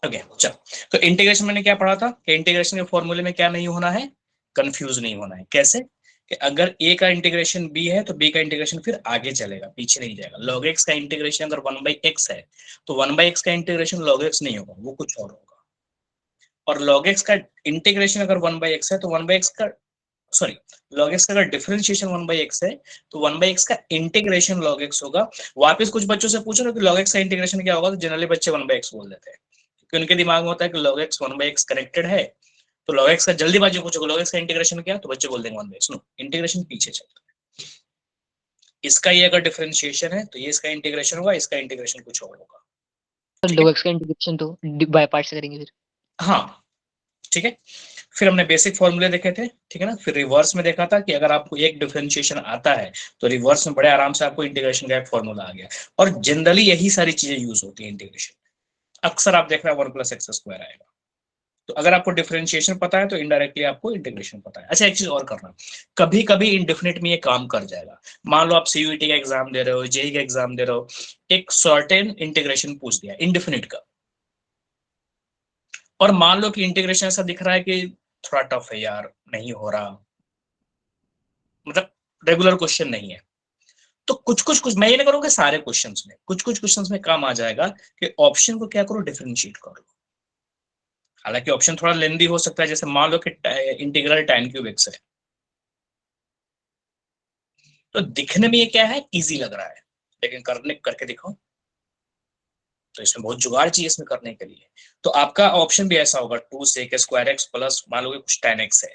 Okay चलो, तो integration मैंने क्या पढ़ा था कि इंटीग्रेशन के फॉर्मूले में क्या नहीं होना है, कंफ्यूज नहीं होना है। कैसे कि अगर ए का इंटीग्रेशन बी है तो बी का इंटीग्रेशन फिर आगे चलेगा, पीछे नहीं जाएगा। log x का इंटीग्रेशन अगर 1/x है तो 1/x का इंटीग्रेशन log x नहीं होगा, वो कुछ और होगा। और log x का इंटीग्रेशन अगर 1/x है तो 1/x का सॉरी log x का अगर डिफरेंशिएशन 1/x है तो 1/x का इंटीग्रेशन log x होगा। वापस कुछ बच्चों से पूछो ना कि log x का इंटीग्रेशन क्या होगा, तो जनरली बच्चे 1/x बोल देते हैं, क्योंकि उनके दिमाग में होता है कि log x 1/x कनेक्टेड है। तो log x का जल्दीबाजी पूछोगे log x का इंटीग्रेशन क्या, तो बच्चे बोल देंगे 1/x। नो, इंटीग्रेशन पीछे चलता है। इसका ये अगर डिफरेंशिएशन है तो ये इसका इंटीग्रेशन होगा, इसका इंटीग्रेशन कुछ और होगा। ठीक है, log x का इंटीग्रेशन तो बाय पार्ट से करेंगे फिर। हाँ ठीक है। फिर हमने बेसिक फॉर्मूले देखे थे, ठीक है ना। फिर रिवर्स में देखा था कि अगर आपको एक डिफरेंशिएशन आता है तो रिवर्स में बड़े आराम से आपको इंटीग्रेशन का एक फॉर्मूला आ गया। और जनरली यही सारी चीजें यूज होती है इंटीग्रेशन। अक्सर आप देख रहे हैं 1+x² आएगा। तो अगर आपको डिफरेंशिएशन पता है तो इनडायरेक्टली आपको इंटीग्रेशन पता है। अच्छा, एक चीज और करना, कभी कभी इंडेफिनिट में ये काम कर जाएगा। मान लो आप सीयूईटी का एग्जाम दे रहे हो, जेई का एग्जाम दे रहे हो, एक सर्टेन इंटीग्रेशन पूछ दिया इंडेफिनिट का, और मान लो कि इंटीग्रेशन ऐसा दिख रहा है कि थोड़ा टफ है यार, नहीं हो रहा, मतलब रेगुलर क्वेश्चन नहीं है, तो कुछ कुछ मैं ये नहीं करूंगा सारे क्वेश्चंस में, कुछ कुछ क्वेश्चंस में काम आ जाएगा कि ऑप्शन को क्या करो, डिफरेंशिएट कर लो। हालांकि ऑप्शन थोड़ा लेंदी हो सकता है, जैसे मान लो कि इंटीग्रल tan³ x है, तो दिखने में ये क्या है, इजी लग रहा है, लेकिन करने करके दिखाओ तो इसमें बहुत जुगाड़ चाहिए इसमें करने के लिए। तो आपका ऑप्शन भी ऐसा होगा 2sec² x प्लस मान लो कि कुछ tan x है,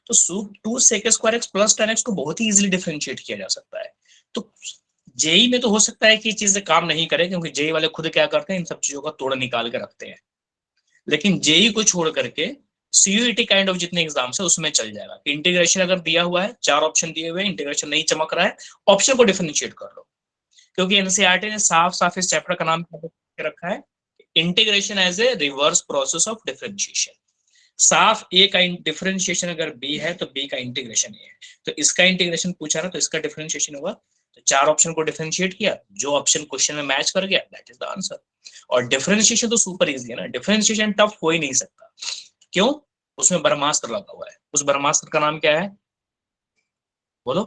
तो 2sec² x plus tan x को बहुत ही इजीली डिफरेंशिएट किया जा सकता है। तो जेई में तो हो सकता है कि ये चीजें काम नहीं करे, क्योंकि जेई वाले खुद क्या करते हैं, इन सब चीजों का तोड़ निकाल के रखते हैं। लेकिन जेई को छोड़ करके सीयूईटी काइंड ऑफ जितने एग्जाम्स है उसमें चल जाएगा। इंटीग्रेशन अगर दिया हुआ है, 4 ऑप्शन दिए हुए हैं, इंटीग्रेशन नहीं चमक रहा है, ऑप्शन को डिफरेंशिएट कर लो। क्योंकि एनसीईआरटी ने साफ साफ इस चैप्टर का नाम रखा है, integration as a reverse process of differentiation. साफ ए का डिफरेंशिएशन अगर बी है तो बी का इंटीग्रेशन ए है। तो इसका इंटीग्रेशन पूछा ना, तो इसका डिफरेंशिएशन होगा। तो 4 ऑप्शन को डिफरेंशिएट किया, जो ऑप्शन क्वेश्चन में मैच कर गया दैट इज द आंसर। और डिफरेंशिएशन तो सुपर इजी है ना, डिफरेंशिएशन टफ हो ही नहीं सकता। क्यों? उसमें ब्रह्मास्त्र लगा हुआ है। उस ब्रह्मास्त्र का नाम क्या है, बोलो?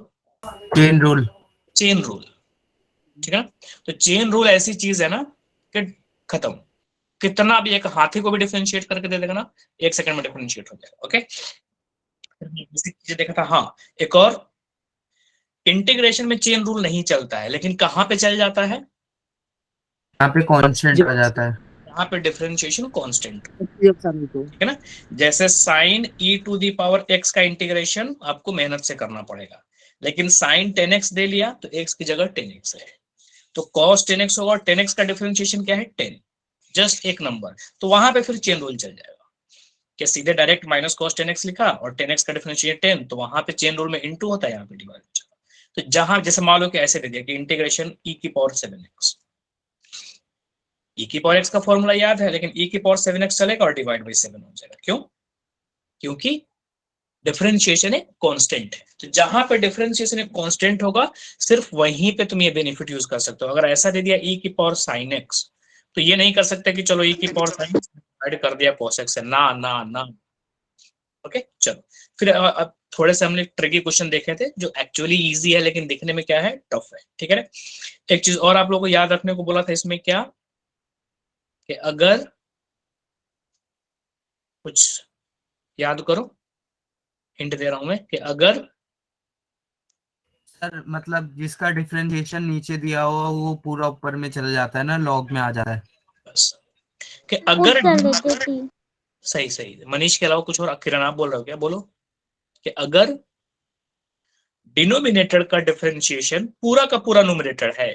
Chain rule. चेन रूल, ठीक है। तो चेन रूल ऐसी चीज है ना कि खत्म, कितना भी एक हाथी को भी डिफरेंशिएट करके दे देगा ना, 1 सेकंड में डिफरेंशिएट हो जाएगा। ओके, चीजें देखा था। हाँ, एक और, इंटीग्रेशन में चेन रूल नहीं चलता है, लेकिन कहां पे चल जाता है, यहाँ पे कांस्टेंट आ जाता है। यहाँ पे डिफरेंशिएशन कांस्टेंट, तो ठीक है ना। जैसे sin e⁻x का इंटीग्रेशन आपको मेहनत से करना पड़ेगा, लेकिन sin 10x दे लिया तो x की जगह 10x है, तो cos 10x होगा, और 10x का डिफरेंशिएशन क्या है, 10, जस्ट एक नंबर। तो वहां पे फिर चेन रूल चल जाएगा कि सीधे डायरेक्ट -cos 10x लिखा और 10x का डिफरेंशिएशन 10, तो वहां पे चेन रूल में इनटू होता है, यहाँ पे डिवाइड हो जाएगा। तो जहां जैसे मान लो कि ऐसे दे दिया कि इंटीग्रेशन e⁻7x, e⁻x का फॉर्मूला याद है, लेकिन e⁻7x चलेगा और डिवाइड बाई 7 हो जाएगा। क्यों? क्योंकि डिफरेंशिएशन है कांस्टेंट है। तो जहां पे डिफरेंशिएशन एक कांस्टेंट होगा, सिर्फ वहीं पे तुम ये बेनिफिट यूज कर सकते हो। अगर ऐसा दे दिया e⁻sin x, तो ये नहीं कर सकते कि चलो e⁻sin x डिवाइड कर दिया cos x से, ना ना ना। ओके चलो, फिर अब थोड़े से हमने ट्रिकी क्वेश्चन देखे थे जो एक्चुअली इजी है लेकिन दिखने में क्या है, टफ है, ठीक है ना। एक चीज और आप लोगों को याद रखने को बोला था इसमें, क्या कि अगर कुछ याद करो, हिंट दे रहा हूं मैं कि अगर सर मतलब जिसका डिफरेंशिएशन नीचे दिया हुआ वो पूरा ऊपर में चला जाता है ना, लॉग में आ जाता है। बस कि अगर सही सही, मनीष के अलावा कुछ और, किरण आप बोल रहे हो क्या, बोलो? कि अगर डिनोमिनेटर का डिफरेंशिएशन पूरा का पूरा न्यूमरेटर है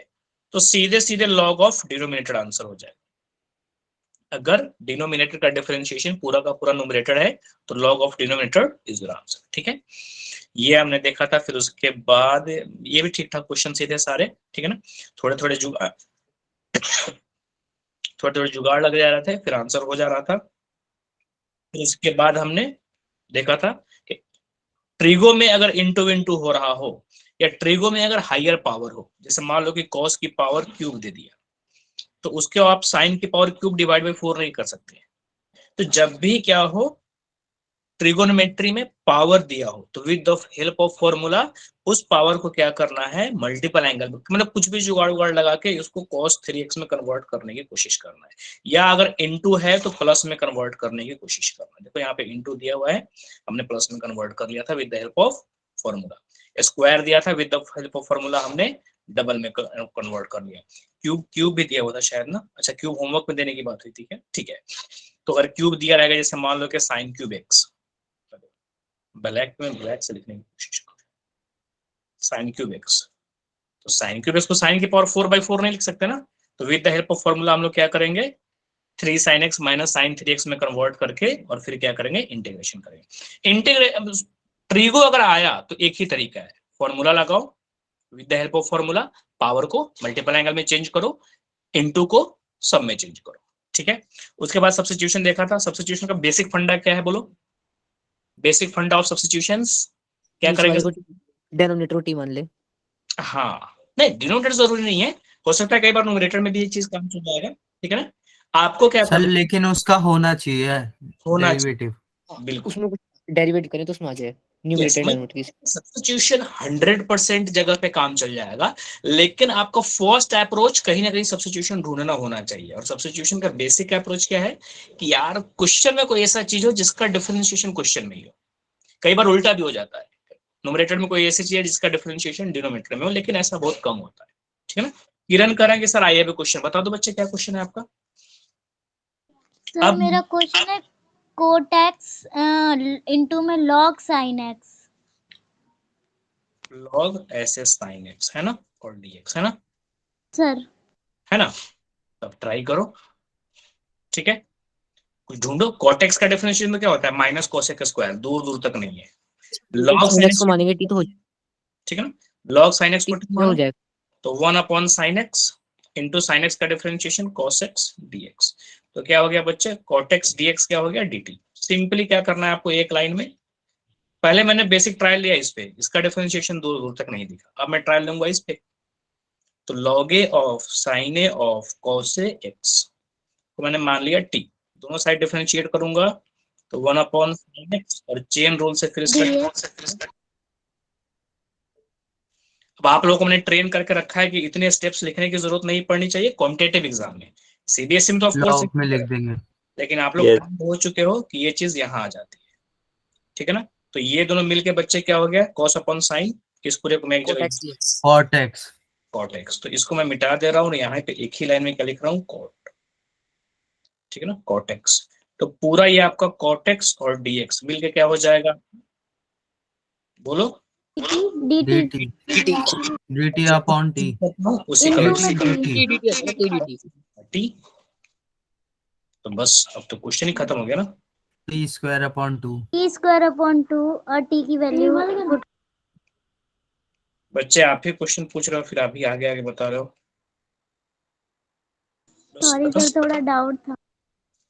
तो सीधे सीधे लॉग ऑफ डिनोमिनेटर आंसर हो जाएगा। अगर डिनोमिनेटर का डिफरेंशिएशन पूरा का पूरा न्यूमरेटर है तो log of denominator is your answer, ठीक है। ये हमने देखा था। फिर उसके बाद ये भी ठीक ठाक क्वेश्चन थे सारे, ठीक है ना। थोड़े थोड़े जुगाड़ लग जा रहे थे, फिर आंसर हो जा रहा था। फिर उसके बाद हमने देखा था कि ट्रिगो में अगर इंटू इंटू हो रहा हो, या ट्रिगो में अगर हायर पावर हो, जैसे मान लो कि कॉस की पावर क्यूब दे दिया, तो उसके आप साइन की पावर क्यूब डिवाइड बाई 4 नहीं कर सकते। तो जब भी क्या हो ट्रिगोनोमेट्री में पावर दिया हो तो with the help of formula उस पावर को क्या करना है, मल्टीपल एंगल में, मतलब कुछ भी जुगाड़ उगाड़ लगा के उसको cos 3x में कन्वर्ट करने की कोशिश करना है, या अगर इनटू है तो प्लस में कन्वर्ट करने की कोशिश करना है। देखो यहाँ पे इनटू दिया हुआ है, हमने प्लस में कन्वर्ट कर लिया था with the help of formula. Square दिया था, with the help of formula हमने डबल में कन्वर्ट कर लिया। क्यूब भी दिया हुआ था शायद ना, अच्छा क्यूब होमवर्क में देने की बात हुई थी क्या, ठीक है। तो अगर क्यूब दिया रहेगा, जैसे मान लो कि साइन क्यूब एक्स, ब्लैक में ब्लैक से लिखने की कोशिश करो, साइन क्यूब एक्स, तो साइन क्यूब एक्स को साइन की पावर 4/4 नहीं लिख सकते ना, तो with the help of formula हम लोग क्या करेंगे, 3 sin x minus sign 3x में कन्वर्ट करके और फिर क्या करेंगे, इंटीग्रेशन करेंगे। ट्रिगो अगर आया तो एक ही तरीका है, फॉर्मूला लगाओ, with the help of formula power को मल्टीपल एंगल में चेंज करो, इनटू को सब में चेंज करो, ठीक है। उसके बाद सब्स्टिट्यूशन देखा था, सब्स्टिट्यूशन का बेसिक फंडा क्या है बोलो, बेसिक फंडा ऑफ सब्स्टिट्यूशंस क्या करेंगे, डिनोमिनेटर को टी मान ले। हाँ नहीं डिनोमिनेटर जरूरी नहीं है, हो सकता है कई बार न्यूमरेटर में भी ये चीज काम चल जाएगा, ठीक है ना। आपको क्या सर लेकिन उसका होना चाहिए होना डेरिवेटिव, बिल्कुल, उसमें कुछ डेरिवेट करें तो उसमें आ जाए न्यूमरेटर डिनोमिनेटर की। सब्स्टिट्यूशन 100% जगह पे काम चल जाएगा, लेकिन आपका फर्स्ट अप्रोच कहीं ना कहीं सब्स्टिट्यूशन ढूंढना होना चाहिए। और सब्स्टिट्यूशन का बेसिक अप्रोच क्या है कि यार क्वेश्चन में कोई ऐसा चीज हो जिसका डिफरेंशिएशन क्वेश्चन में ही हो, कई बार उल्टा भी हो जाता है, न्यूमरेटर में कोई ऐसी चीज है जिसका डिफरेंशिएशन डिनोमिनेटर में हो, लेकिन ऐसा बहुत कम होता है, ठीक है ना। किरण करेंगे सर, आइए भी क्वेश्चन बता दो बच्चे, क्या क्वेश्चन है आपका। सर मेरा क्वेश्चन है कोट एक्स इंटू में लॉग साइन एक्स, लॉग ऐसे साइन एक्स है ना, और dx है ना सर है ना, अब ट्राई करो, ठीक है। कुछ ढूंढो, cot x का डिफरेंशिएशन तो क्या होता है, माइनस cosec स्क्वायर, दूर दूर तक नहीं है, लॉग साइन को मानेंगे टी तो हो, ठीक है ना, लॉग साइन एक्स को हो जाएगा। तो 1 sin x into sine x का डिफरेंशिएशन cos x dx, तो क्या हो गया बच्चे, cot x dx क्या हो गया dt। सिंपली क्या करना है आपको, एक लाइन में, पहले मैंने बेसिक ट्रायल लिया इस पे, इसका डिफरेंशिएशन दूर दूर तक नहीं दिखा, अब मैं ट्रायल लूंगा इस पे, तो log a of sin a of cos a x तो मैंने मान लिया t, दोनों साइड डिफरेंशिएट करूंगा तो 1 sin x और चेन रूल से फिर इसका, अब आप लोगों को मैंने ट्रेन करके रखा है कि इतने स्टेप्स लिखने की जरूरत नहीं पड़नी चाहिए कॉम्पिटिटिव एग्जाम में, सीबीएसई में तो ऑफ कोर्स लॉग में लिख देंगे, लेकिन आप लोग हो चुके हो कि ये चीज यहाँ आ जाती है, ठीक है ना। तो ये दोनों मिलके बच्चे क्या हो गया, cos अपॉन साइन, इस पूरे को मैं एक जगह cot x, cot x, तो इसको मैं मिटा दे रहा हूँ, यहाँ पे एक ही लाइन में क्या लिख रहा हूँ, cot, ठीक है ना, cot x, तो पूरा ये आपका cot x और dx मिलके क्या हो जाएगा, बोलो dt dt अपॉन t, उसी का dt, तो बस अब तो क्वेश्चन ही खत्म हो गया ना, t square upon 2, t square upon 2 और t की वैल्यू, बच्चे आप ही क्वेश्चन पूछ रहे हो फिर आप ही आगे आगे बता रहे हो, सॉरी सर थोड़ा डाउट था।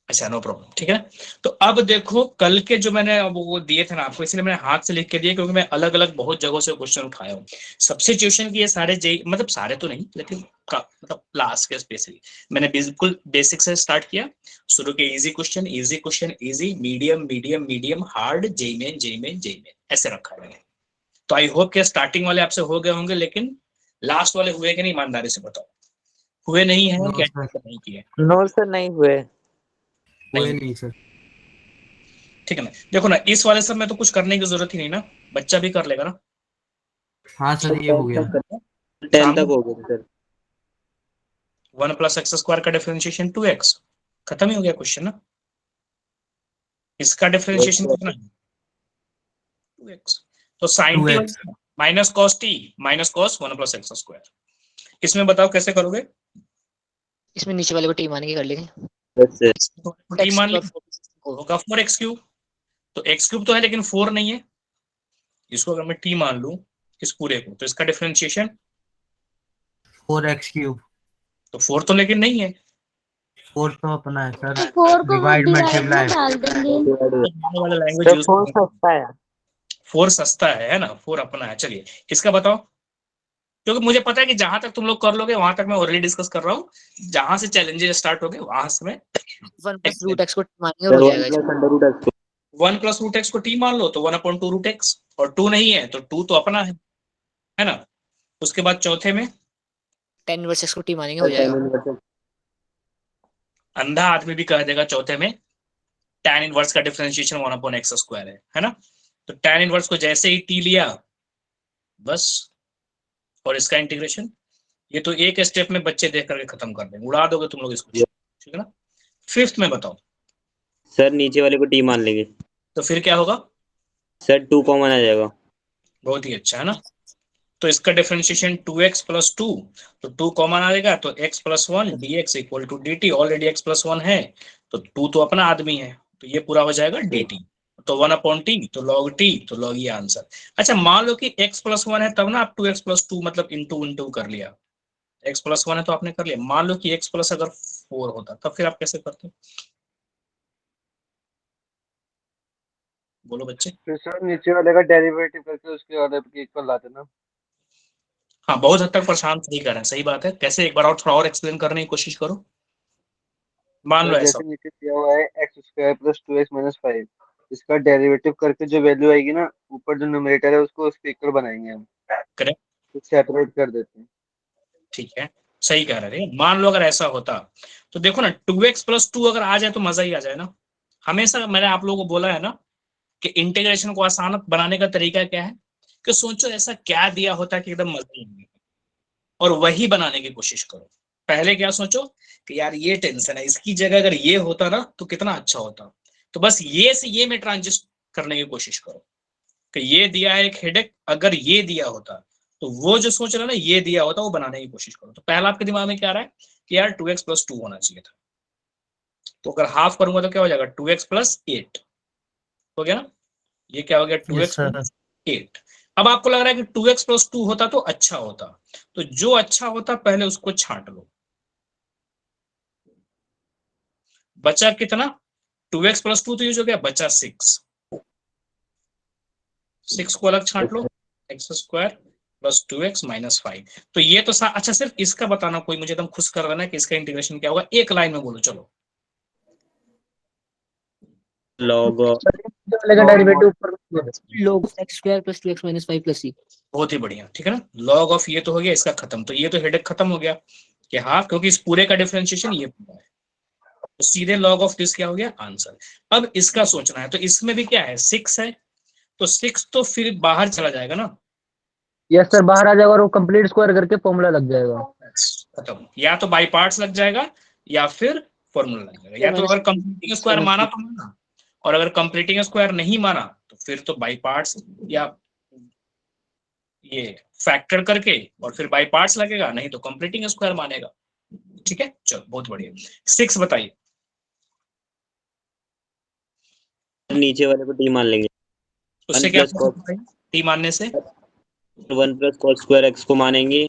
अच्छा नो प्रॉब्लम, ठीक है। तो अब देखो कल के जो मैंने अब वो दिए थे ना आपको, इसलिए मैंने हाथ से लिख के दिए क्योंकि मैं अलग अलग बहुत जगहों से क्वेश्चन उठाया हूँ सब्स्टिट्यूशन की, ये सारे जे मतलब सारे तो नहीं लेकिन मतलब क्लास के स्पेशली मैंने बिल्कुल बेसिक से स्टार्ट किया, शुरू के easy question easy medium medium medium hard जेमेन ऐसे रखा है मैंने। तो आई होप के स्टार्टिंग वाले आपसे हो गए होंगे, लेकिन लास्ट वाले हुए कि नहीं, ईमानदारी से बताओ, हुए नहीं है क्या नहीं किए, नो सर नहीं हुए, नहीं सर, ठीक है ना। देखो ना इस वाले सब में तो कुछ करने की जरूरत ही नहीं ना, बच्चा भी कर लेगा ना, हाँ सर ये हो गया, 10 तक हो गया सर, 1 + x² का डिफरेंशिएशन 2x, खत्म ही हो गया क्वेश्चन ना, इसका डिफरेंशिएशन कितना है 2x, तो sin t 2x, minus cos t minus cos 1 + x², इसमें बताओ कैसे करोगे, इसमें नीचे वाले को टी मान के कर लेंगे, t मान लीजिए होगा 4x³, तो x³ तो है लेकिन 4 नहीं है, इसको अगर मैं t मान लूं इस पूरे को तो इसका डिफरेंशिएशन 4x³, तो 4 तो लेकिन नहीं है, 4 तो अपना है सर, 4 को डिवाइड डिवाइड मल्टीप्लाई, में डाल देंगे, वाला लैंग्वेज यूज फोर सस्ता है, 4 सस्ता है ना, 4 अपना है, चलिए इसका बताओ क्योंकि मुझे पता है कि जहां तक तुम लोग कर लोगे वहां तक मैं ऑलरेडी डिस्कस कर रहा हूँ, जहां से चैलेंजेस स्टार्ट हो गए वहां से मैं 1 प्लस रूट एक्स को मानिए सर हो 1 जाएगा plus under root x 1 plus root x को टी मान लो तो 1/2 रूट एक्स, और 2 नहीं है तो 2 तो अपना है ना। उसके बाद चौथे में 10 इनवर्स एक्स को टी मानेंगे हो जाएगा। अंधा आदमी भी कह देगा चौथे में tan इनवर्स का डिफरेंशिएशन 1/x² है ना। तो tan इनवर्स को जैसे ही टी लिया बस, और इसका इंटीग्रेशन, ये तो एक स्टेप में बच्चे देख करके खत्म कर देंगे, उड़ा दोगे तुम लोग इसको, ठीक है ना। फिफ्थ में बताओ, सर नीचे वाले को टी मान लेंगे, तो फिर क्या होगा, सर 2 कॉमन आ जाएगा। बहुत ही अच्छा है ना। तो इसका डिफरेंशिएशन 2x + 2, तो 2 कॉमन आ जाएगा, तो x + 1 dx = dt, already x + 1 है तो 2 तो अपना आदमी है, तो ये पूरा हो जाएगा dt, तो 1/t, तो log t, तो log ये आंसर। अच्छा मान लो कि x + 1 है तब ना आप 2x + 2 मतलब इंटू कर लिया, x + 1 है तो आपने कर लिया। मान लो कि x + अगर 4 होता तब फिर आप कैसे करते, बोलो बच्चे। फिर सर नीचे वाले का डेरिवेटिव करके उसके वाले के इक्वल ला देना। हाँ बहुत हद तक प्रशांत सही कर रहे हैं, सही बात है। कैसे, एक बार और थोड़ा और एक्सप्लेन करने की कोशिश करो। मान लो सर ऐसा, जैसे नीचे दिया हुआ है x² + 2x - 5, इसका डेरिवेटिव करके जो वैल्यू आएगी ना, ऊपर जो न्यूमरेटर है उसको उसके इक्वल बनाएंगे हम, करेक्ट, तो सेपरेट कर देते हैं। ठीक है, सही कह रहे हैं। मान लो अगर ऐसा होता तो देखो ना 2x + 2 अगर आ जाए तो मजा ही आ जाए ना। हमेशा मैंने आप लोगों को बोला है ना कि इंटीग्रेशन को आसान बनाने का तरीका क्या है, कि सोचो ऐसा क्या दिया होता कि एकदम मजा ही नहीं, और वही बनाने की कोशिश करो। पहले क्या सोचो कि यार ये टेंशन है, इसकी जगह अगर ये होता ना तो कितना अच्छा होता। तो बस ये से ये में ट्रांजिस्ट करने की कोशिश करो कि ये दिया है एक हेडेक, अगर ये दिया होता तो वो जो सोच रहा है ना ये दिया होता वो बनाने की कोशिश करो। तो पहला आपके दिमाग में क्या आ रहा है कि यार 2x + 2 होना चाहिए था, तो अगर हाफ करूंगा तो क्या हो जाएगा 2x + 8 हो गया ना। ये क्या हो गया 2x + 8। अब आपको लग रहा है कि 2x + 2 होता तो अच्छा होता, तो जो अच्छा होता पहले उसको छांट लो। बचा कितना, 2x + 2 तो यूज हो गया, बचा 6, 6 को अलग छांट लो, x² + 2x - 5। तो ये तो अच्छा सिर्फ इसका बताना, कोई मुझे एकदम खुश कर देना है कि इसका इंटीग्रेशन क्या होगा, एक लाइन में बोलो चलो। Log derivative log x² + 2x - 5 + c। बहुत ही बढ़िया, ठीक है ना। लॉग ऑफ ये तो हो गया, इसका खत्म, तो ये तो हेडेक खत्म हो गया कि हाँ, क्योंकि इस पूरे का डिफरेंशिएशन ये पूरा है, तो सीधे लॉग ऑफ दिस क्या हो गया आंसर। अब इसका सोचना है, तो इसमें भी क्या है 6 है, तो 6 तो फिर बाहर चला जाएगा ना, यस सर, बाहर आ जाएगा और वो कंप्लीट स्क्वायर करके फॉर्मूला लग जाएगा। खत्म। या तो बाई पार्ट्स लग जाएगा या फिर फॉर्मूला लग जाएगा, या तो अगर कंप्लीटिंग स्क्वायर माना तो माना, और अगर कंप्लीटिंग स्क्वायर नहीं माना तो फिर तो बाई पार्ट्स या ये फैक्टर करके और फिर बाई पार्ट्स लगेगा, नहीं तो कंप्लीटिंग स्क्वायर मानेगा। ठीक है, चलो बहुत बढ़िया। 6 बताइए, नीचे वाले को टी मान लेंगे, उससे क्या टी मानने से 1 + cos² x को मानेंगे।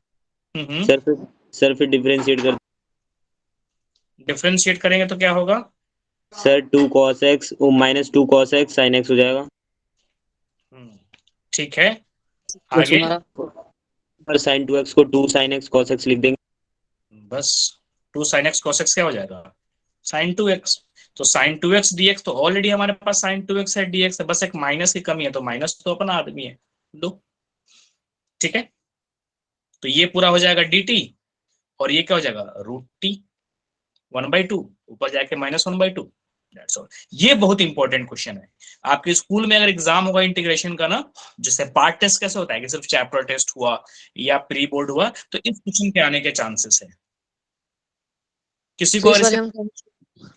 सर फिर डिफरेंशिएट कर, डिफरेंशिएट करेंगे तो क्या होगा, sir 2 cos x -2 cos x sin x हो जाएगा। ठीक है, प्लस आगे हमारा और sin 2x को 2 sin x cos x लिख देंगे। बस 2 sin x cos x क्या हो जाएगा sin 2x, तो sin 2x dx, तो ऑलरेडी हमारे पास sin 2x है, dx है, बस एक माइनस की कमी है, तो माइनस तो अपना आदमी है दो, ठीक है। तो ये पूरा हो जाएगा dt, और ये क्या हो जाएगा √t 1/2, ऊपर जाके -1/2। That's all। ये बहुत इंपॉर्टेंट क्वेश्चन है आपके स्कूल में, अगर एग्जाम होगा इंटीग्रेशन का ना, जैसे पार्ट टेस्ट कैसे होता है कि सिर्फ चैप्टर टेस्ट हुआ या प्री बोर्ड हुआ, तो इस क्वेश्चन के आने के चांसेस है। किसी को इस और वाले हम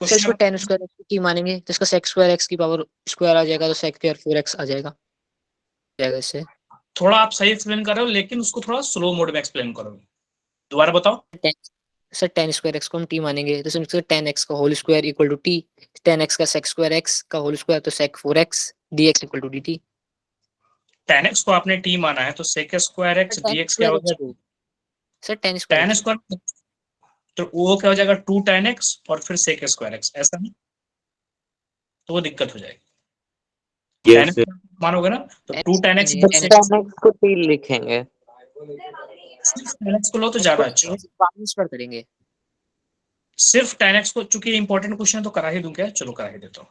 सर इसको 10 स्क्वायर एक्स की मानेंगे, तो इसका sec² x की पावर स्क्वायर आ जाएगा, तो sec²4x आ जाएगा इससे। थोड़ा आप सही एक्सप्लेन कर रहे हो, लेकिन उसको थोड़ा स्लो मोड में एक्सप्लेन करो, दोबारा बताओ। सर 10² x को हम t मानेंगे, तो इसमें 10x का whole square equal to t, 10x का sec² x का होल स्क्वायर, तो sec4x dx equal to dt। 10x को आपने t माना है, तो sec² x dx क्या हो गया सर 10² 10², तो वो क्या हो जाएगा 2 tan x और फिर sec² x, ऐसा नहीं, तो वो दिक्कत हो जाएगी। tan x मानोगे ना तो 2 tan x tan x को t लिखेंगे, tan x को लो तो ज्यादा अच्छा। माइनस पर करेंगे। सिर्फ tan x को, चूंकि इंपॉर्टेंट क्वेश्चन है तो करा ही दूं क्या? चलो करा ही देता हूँ।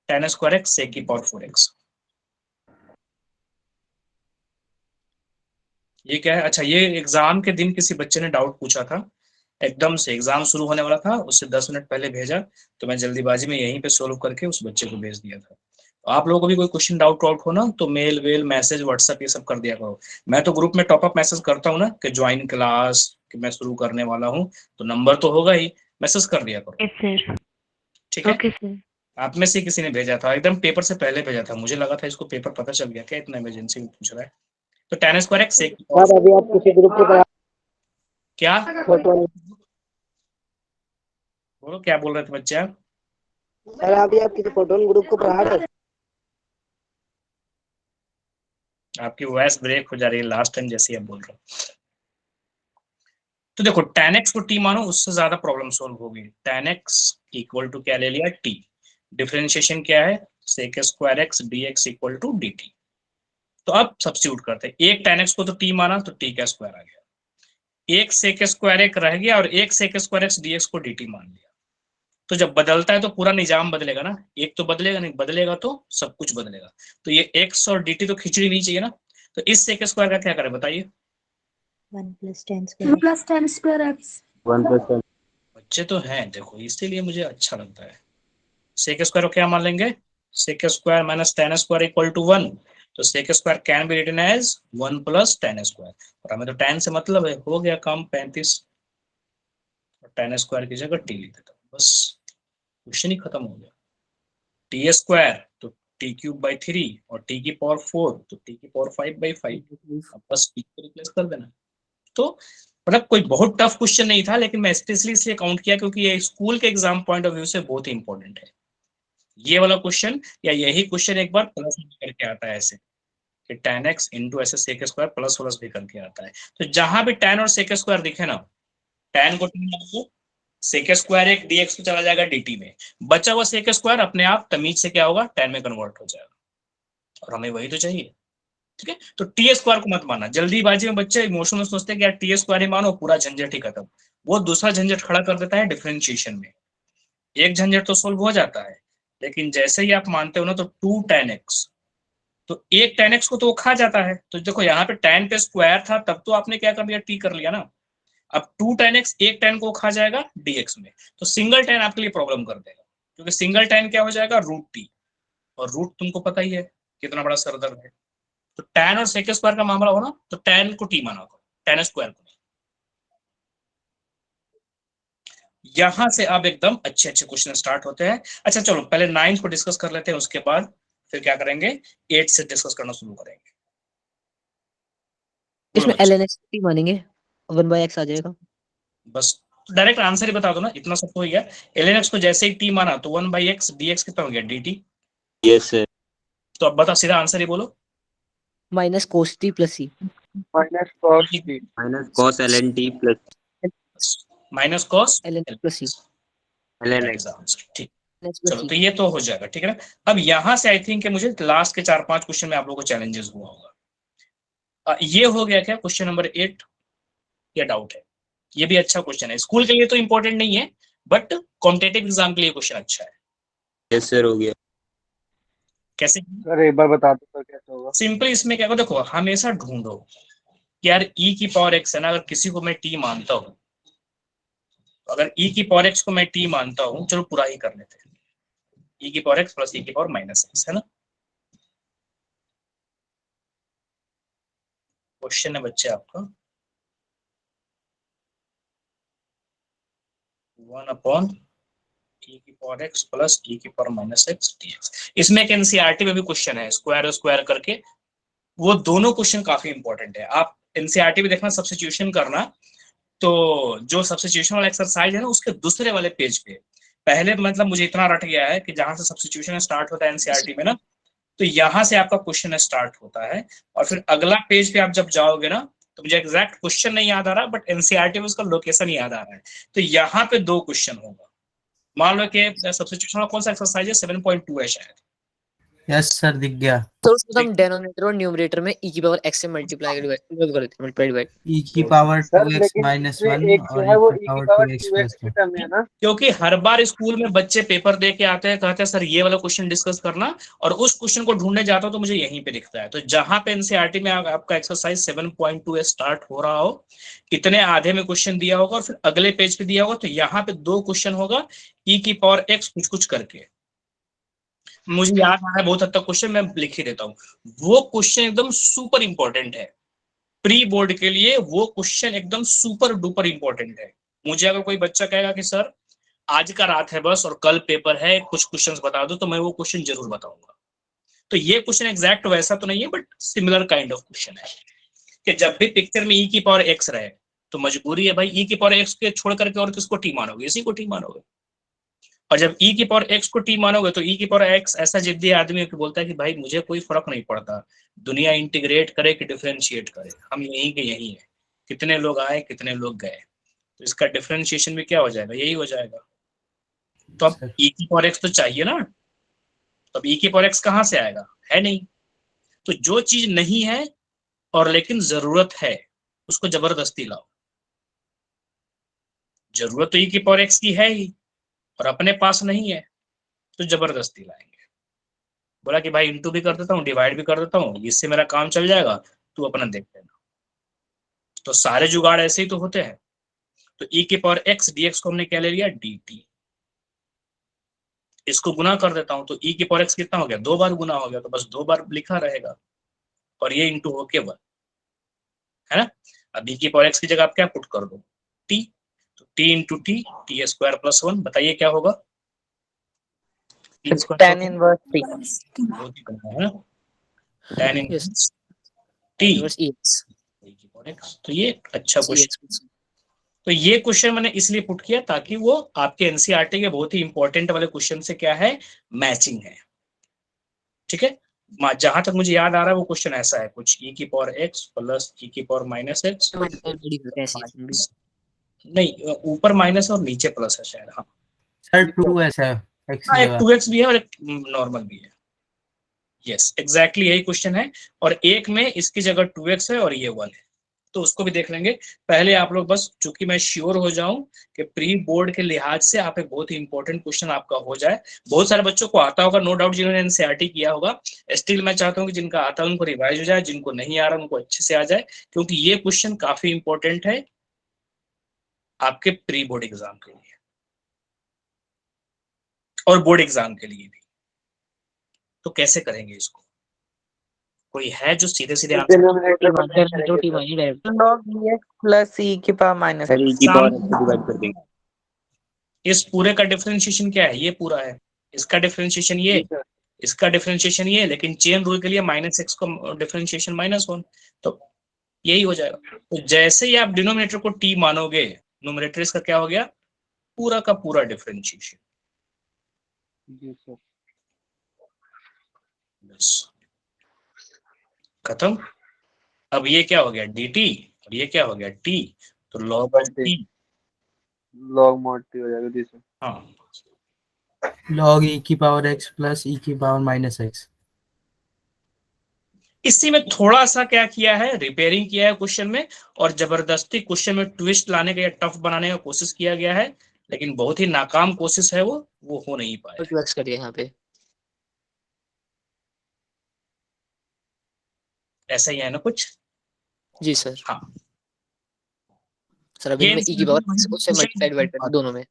tan स्क्वायर x sec की पावर 4x, ये क्या है? अच्छा, ये एग्जाम के दिन किसी बच्चे ने डाउट पूछा था, एकदम से एग्जाम शुरू होने वाला था, उससे 10 मिनट पहले भेजा, तो मैं जल्दीबाजी में यहीं पे सोल्व करके उस बच्चे को भेज दिया था। तो आप लोगों को भी कोई क्वेश्चन डाउट हो ना तो मेल वेल मैसेज व्हाट्सएप ये सब कर दिया करो। मैं तो ग्रुप में टॉपअप मैसेज करता हूँ ना कि ज्वाइन क्लास, कि मैं शुरू करने वाला हूँ, तो नंबर तो होगा ही, मैसेज कर दिया करो। ठीक है? Okay sir. आप में से किसी ने भेजा था, एकदम पेपर से पहले भेजा था, मुझे लगा था इसको पेपर पता चल गया क्या, इतना इमरजेंसी में पूछ रहा है। तो tan square x sec sir अभी आप किसी ग्रुप पे क्या फोटो, बोलो, क्या बोल रहे थे बच्चे आप? सर अभी आप किसी फोटो ग्रुप को पढ़ा रहे? आपकी वॉइस ब्रेक हो जा रही है लास्ट टाइम जैसे आप बोल रहे हो। तो देखो tan x को t मानो, उससे ज्यादा प्रॉब्लम सोल्व होगी। tan x इक्वल टू क्या ले लिया? t। डिफरेंशिएशन क्या है? sec square x dx equal to dt। तो अब सब्स्टिट्यूट करते हैं, एक tan x को तो t माना तो t का स्क्वायर आ गया, एक sec स्क्वायर एक रह गया और एक sec स्क्वायर x dx को dt मान लिया। तो जब बदलता है तो पूरा निजाम बदलेगा ना, एक तो बदलेगा नहीं, बदलेगा तो सब कुछ बदलेगा। तो ये x और dt तो खिचड़ी नहीं चाहिए ना, तो इस sec स्क्वायर का क्या करें बताइए? 1 + 10 स्क्वायर x। 1 + 10। बच्चे तो हैं देखो, इसीलिए मुझे अच्छा लगता है। sec स्क्वायर को क्या मान लेंगे? sec square minus tan square equal to 1। तो sec square can be written as 1 + tan square, और हमें तो tan से मतलब है, हो गया काम 35, और tan स्क्वायर की जगह t लिख देता हूँ, बस क्वेश्चन ही खत्म हो गया। t स्क्वायर तो t³/3 और t की पावर 4 तो t की पावर 5/5, अब बस t को रिप्लेस कर देना। तो मतलब कोई बहुत टफ क्वेश्चन नहीं था, लेकिन मैं स्पेशली इसलिए काउंट किया क्योंकि ये स्कूल के एग्जाम पॉइंट ऑफ व्यू से बहुत ही इंपॉर्टेंट है ये वाला क्वेश्चन, या यही क्वेश्चन एक बार प्लस करके आता है ऐसे कि tan x इंटू ऐसे sec स्क्वायर प्लस प्लस भी करके आता है। तो जहां भी tan और sec स्क्वायर दिखे ना, tan को sec स्क्वायर एक dx में चला जाएगा dt में, बचा हुआ sec स्क्वायर अपने आप तमीज से क्या होगा? tan में कन्वर्ट हो जाएगा, और हमें वही तो चाहिए। ठीक है? तो टी स्क्वायर को मत मानना, जल्दीबाजी में बच्चे इमोशनल सोचते हैं कि यार टी स्क्वायर ही मानो, पूरा झंझट ही खत्म। वो दूसरा झंझट खड़ा कर देता है डिफरेंशिएशन में। एक झंझट तो सोल्व हो जाता है, लेकिन जैसे ही आप मानते हो ना तो 2 tan x, तो एक tan x को तो वो खा जाता है। तो देखो यहाँ पे tan पे स्क्वायर था, तब तो आपने क्या कर लिया? t कर लिया ना। अब 2 tan x एक tan को खा जाएगा dx में, तो सिंगल tan आपके लिए प्रॉब्लम कर देगा, क्योंकि सिंगल tan क्या हो जाएगा? √t, और रूट तुमको पता ही है कितना बड़ा सरदर्द है। तो tan और sec स्क्वायर का मामला हो ना तो tan को t माना करो, tan स्क्वायर को नहीं। यहां से अब एकदम अच्छे अच्छे क्वेश्चन स्टार्ट होते हैं। अच्छा चलो पहले 9 को डिस्कस कर लेते हैं, उसके बाद फिर क्या करेंगे? 8 से डिस्कस करना शुरू करेंगे। इसमें ln x t मानेंगे, 1/x आ जाएगा। बस डायरेक्ट आंसर ही बता दो ना, इतना सब हो गया। ln x को जैसे ही t माना तो 1/x dx कितना हो गया? dt। Yes sir. तो अब बता, सीधा आंसर ही बोलो। Minus cos t + c। Minus cos t minus cos ln t plus minus cos ln + c। ln x। ठीक, ln x + चलो c। तो ये तो हो जाएगा। ठीक है ना? अब यहां से आई थिंक कि मुझे लास्ट के 4-5 क्वेश्चन में आप लोगों को चैलेंजेस हुआ होगा। ये हो गया क्या क्वेश्चन नंबर 8? या डाउट है? ये भी अच्छा क्वेश्चन है, स्कूल के लिए तो इंपॉर्टेंट नहीं है, बट कॉम्पिटिटिव एग्जाम के लिए क्वेश्चन अच्छा है। यस सर, हो गया। कैसे? सर एक बार बता दो सर कैसे होगा? सिंपल इसमें क्या, देखो हमेशा ढूंढो कि यार e की पावर x है ना, अगर किसी को मैं t मानता हूं, अगर e की पावर x को मैं t मानता हूं, चलो पूरा ही कर लेते हैं, e की पावर x प्लस e की पावर माइनस x, है ना? क्वेश्चन है बच्चे आपका 1/e की पावर x प्लस e की पावर माइनस x dx। इसमें एक एनसीईआरटी में भी क्वेश्चन है स्क्वायर स्क्वायर करके, वो दोनों क्वेश्चन काफी इंपॉर्टेंट है। आप एनसीईआरटी में देखना, सब्स्टिट्यूशन करना, तो जो सब्स्टिट्यूशन वाला एक्सरसाइज है ना उसके दूसरे वाले पेज पे, पहले मतलब मुझे इतना रट गया है कि जहां से सब्स्टिट्यूशन स्टार्ट होता है एनसीईआरटी में ना, तो यहाँ से आपका क्वेश्चन स्टार्ट होता है, और फिर अगला पेज पे आप जब जाओगे ना, तो मुझे एग्जैक्ट क्वेश्चन नहीं याद आ रहा, बट एनसीईआरटी में उसका लोकेशन याद आ रहा है। तो यहाँ पे 2 क्वेश्चन होगा। मान लो कि सब्स्टिट्यूशन वाला कौन सा एक्सरसाइज है? 7.2 है शायद, यस सर, दिख गया। तो उसको हम डिनोमिनेटर और न्यूमरेटर में e की पावर x से मल्टीप्लाई कर देते हैं, मल्टीप्लाई। e की पावर सर 2x लेकिन माइनस इसमें 1 एक जो और है e वो की e की power power 2x 2x plus की 1। टर्म है ना। क्योंकि हर बार स्कूल में बच्चे पेपर दे के आते हैं, कहते हैं सर ये वाला क्वेश्चन डिस्कस करना, और उस क्वेश्चन को ढूंढने जाता हूं तो मुझे यहीं पे दिखता है। तो जहां पे एनसीईआरटी में आपका एक्सरसाइज 7.2 स्टार्ट हो रहा हो, इतने आधे में क्वेश्चन दिया होगा और फिर अगले पेज पे दिया होगा, तो यहाँ पे 2 क्वेश्चन होगा e की पावर x कुछ कुछ करके। मुझे याद आ रहा है बहुत हद तक क्वेश्चन, मैं लिख ही देता हूँ। वो क्वेश्चन एकदम सुपर इंपॉर्टेंट है प्री बोर्ड के लिए, वो क्वेश्चन एकदम सुपर डुपर इंपॉर्टेंट है। मुझे अगर कोई बच्चा कहेगा कि सर आज का रात है बस और कल पेपर है, कुछ क्वेश्चंस बता दो, तो मैं वो क्वेश्चन जरूर बताऊंगा। तो ये क्वेश्चन एग्जैक्ट वैसा तो नहीं है, but similar kind of question है कि जब भी पिक्चर में e की पावर x रहे तो मजबूरी है भाई e की पावर x के छोड़ करके और किसको t मानोगे, इसी को t मानोगे। और जब e की पावर x को t मानोगे तो e की पावर x ऐसा जिद्दी आदमी है कि बोलता है कि भाई मुझे कोई फर्क नहीं पड़ता, दुनिया इंटीग्रेट करे कि डिफरेंशिएट करे, हम यहीं के यहीं है, कितने लोग आए कितने लोग गए, तो इसका डिफरेंशिएशन भी क्या हो जाएगा, यही हो जाएगा। तो अब e की पावर x तो चाहिए ना, तो अब e की पावर x कहां से आएगा, है नहीं। तो जो चीज नहीं है और लेकिन जरूरत है उसको जबरदस्ती लाओ। जरूरत तो e की पावर x की है ही और अपने पास नहीं है, तो जबरदस्ती लाएंगे। बोला कि भाई इंटू भी कर देता हूँ, डिवाइड भी कर देता हूँ, इससे मेरा काम चल जाएगा, तू अपना देख लेना। तो सारे जुगाड़ ऐसे ही तो होते हैं। तो e की पावर x dx को हमने क्या ले लिया, dt। इसको गुना कर देता हूं तो e की पावर x कितना हो गया, 2 बार गुना हो गया, तो बस 2 बार लिखा रहेगा और ये इंटू होके 1, है ना। अब e की पावर x की जगह आप क्या पुट कर दो, t। तो t into T, T square plus 1, बताइए क्या होगा, tan इनवर्स t, बहुत ही बढ़िया है ना, tan yes, inverse t inverse ex, e की पावर x। तो ये अच्छा क्वेश्चन। ex, तो ये क्वेश्चन मैंने इसलिए पुट किया ताकि वो आपके एनसीईआरटी के बहुत ही इंपॉर्टेंट वाले क्वेश्चन से क्या है, मैचिंग है। ठीक है, जहां तक मुझे याद आ रहा है वो क्वेश्चन ऐसा है कुछ, e की पावर x प्लस e की पावर माइनस x, नहीं ऊपर माइनस और नीचे प्लस है शायद, हाँ सर 2s है x हाँ, की एक जगह। 2x भी है और एक नॉर्मल भी है। यस एग्जैक्टली यही क्वेश्चन है, और एक में इसकी जगह 2x है और ये 1 है, तो उसको भी देख लेंगे। पहले आप लोग बस, चूंकि मैं श्योर हो जाऊं कि प्री बोर्ड के लिहाज से आप एक बहुत ही इंपॉर्टेंट क्वेश्चन आपका हो जाए। बहुत सारे बच्चों को आता होगा नो डाउट, जिन्होंने एनसीईआरटी किया होगा। स्टिल मैं चाहता हूं कि जिनका आता है उनको रिवाइज हो जाए, जिनको नहीं आ रहा उनको अच्छे से आ जाए, क्योंकि ये क्वेश्चन काफी इंपॉर्टेंट है आपके प्री बोर्ड एग्जाम के लिए और बोर्ड एग्जाम के लिए भी। तो कैसे करेंगे इसको, कोई है जो सीधे सीधे आंसर, डिनोमिनेटर पर नहीं जो करेंगे t sir. Minus direct log dx plus e की पावर माइनस सर e की पावर x से डिवाइड कर देंगे। इस पूरे का डिफरेंशिएशन क्या है, ये पूरा है, इसका डिफरेंशिएशन ये, जी सर। इसका डिफरेंशिएशन ये, लेकिन चेन रूल के लिए माइनस एक्स का डिफरेंशिएशन -1, तो यही हो जाएगा। तो जैसे ही आप डिनोमिनेटर को t मानोगे, न्यूमरेटर इसका क्या हो गया, पूरा का पूरा डिफरेंशिएशन। जी सर। बस खत्म। अब ये क्या हो गया dt और ये क्या हो गया t, तो log of t, log mod T हो जाएगा जी सर। हाँ log e की पावर x प्लस e की पावर माइनस x। इसी में थोड़ा सा क्या किया है, रिपेयरिंग किया है क्वेश्चन में, और जबरदस्ती क्वेश्चन में ट्विस्ट लाने का या टफ बनाने का कोशिश किया गया है, लेकिन बहुत ही नाकाम कोशिश है वो हो नहीं पाया। 2x करिए यहाँ पे, ऐसा ही है ना कुछ, जी सर। हाँ सर अब ये इनमें e की पावर x उससे मल्टीप्लाई डिवाइड कर दोनों में,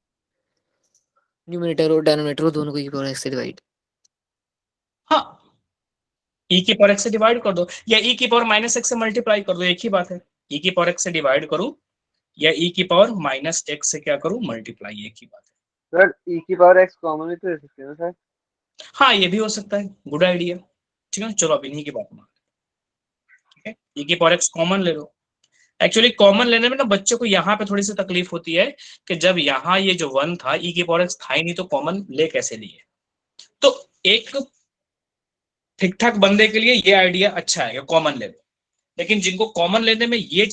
न्यूमरेटर और डिनोमिनेटर दोनों को e की पावर x से डिवाइड। हाँ e की पावर x से डिवाइड कर दो या e की पावर -x से मल्टीप्लाई कर दो, एक ही बात है। e की पावर x से डिवाइड करूं या e की पावर -x से क्या करूं, मल्टीप्लाई, एक ही बात है। सर e की पावर x कॉमन भी तो ले सकते हैं ना सर। हाँ ये भी हो सकता है, गुड आइडिया। ठीक है चलो अब इन्हीं की बात मान, ठीक है e की पावर x कॉमन ले लो। एक्चुअली कॉमन लेने में ना बच्चे को यहाँ पे थोड़ी सी तकलीफ होती है कि जब यहाँ ये जो 1 था e की पावर x था ही नहीं, तो कॉमन ले कैसे लिए। तो एक ठीक ठाक बंदे के लिए ये आइडिया अच्छा है, कॉमन ले लो। लेकिन जिनको कॉमन लेने में ये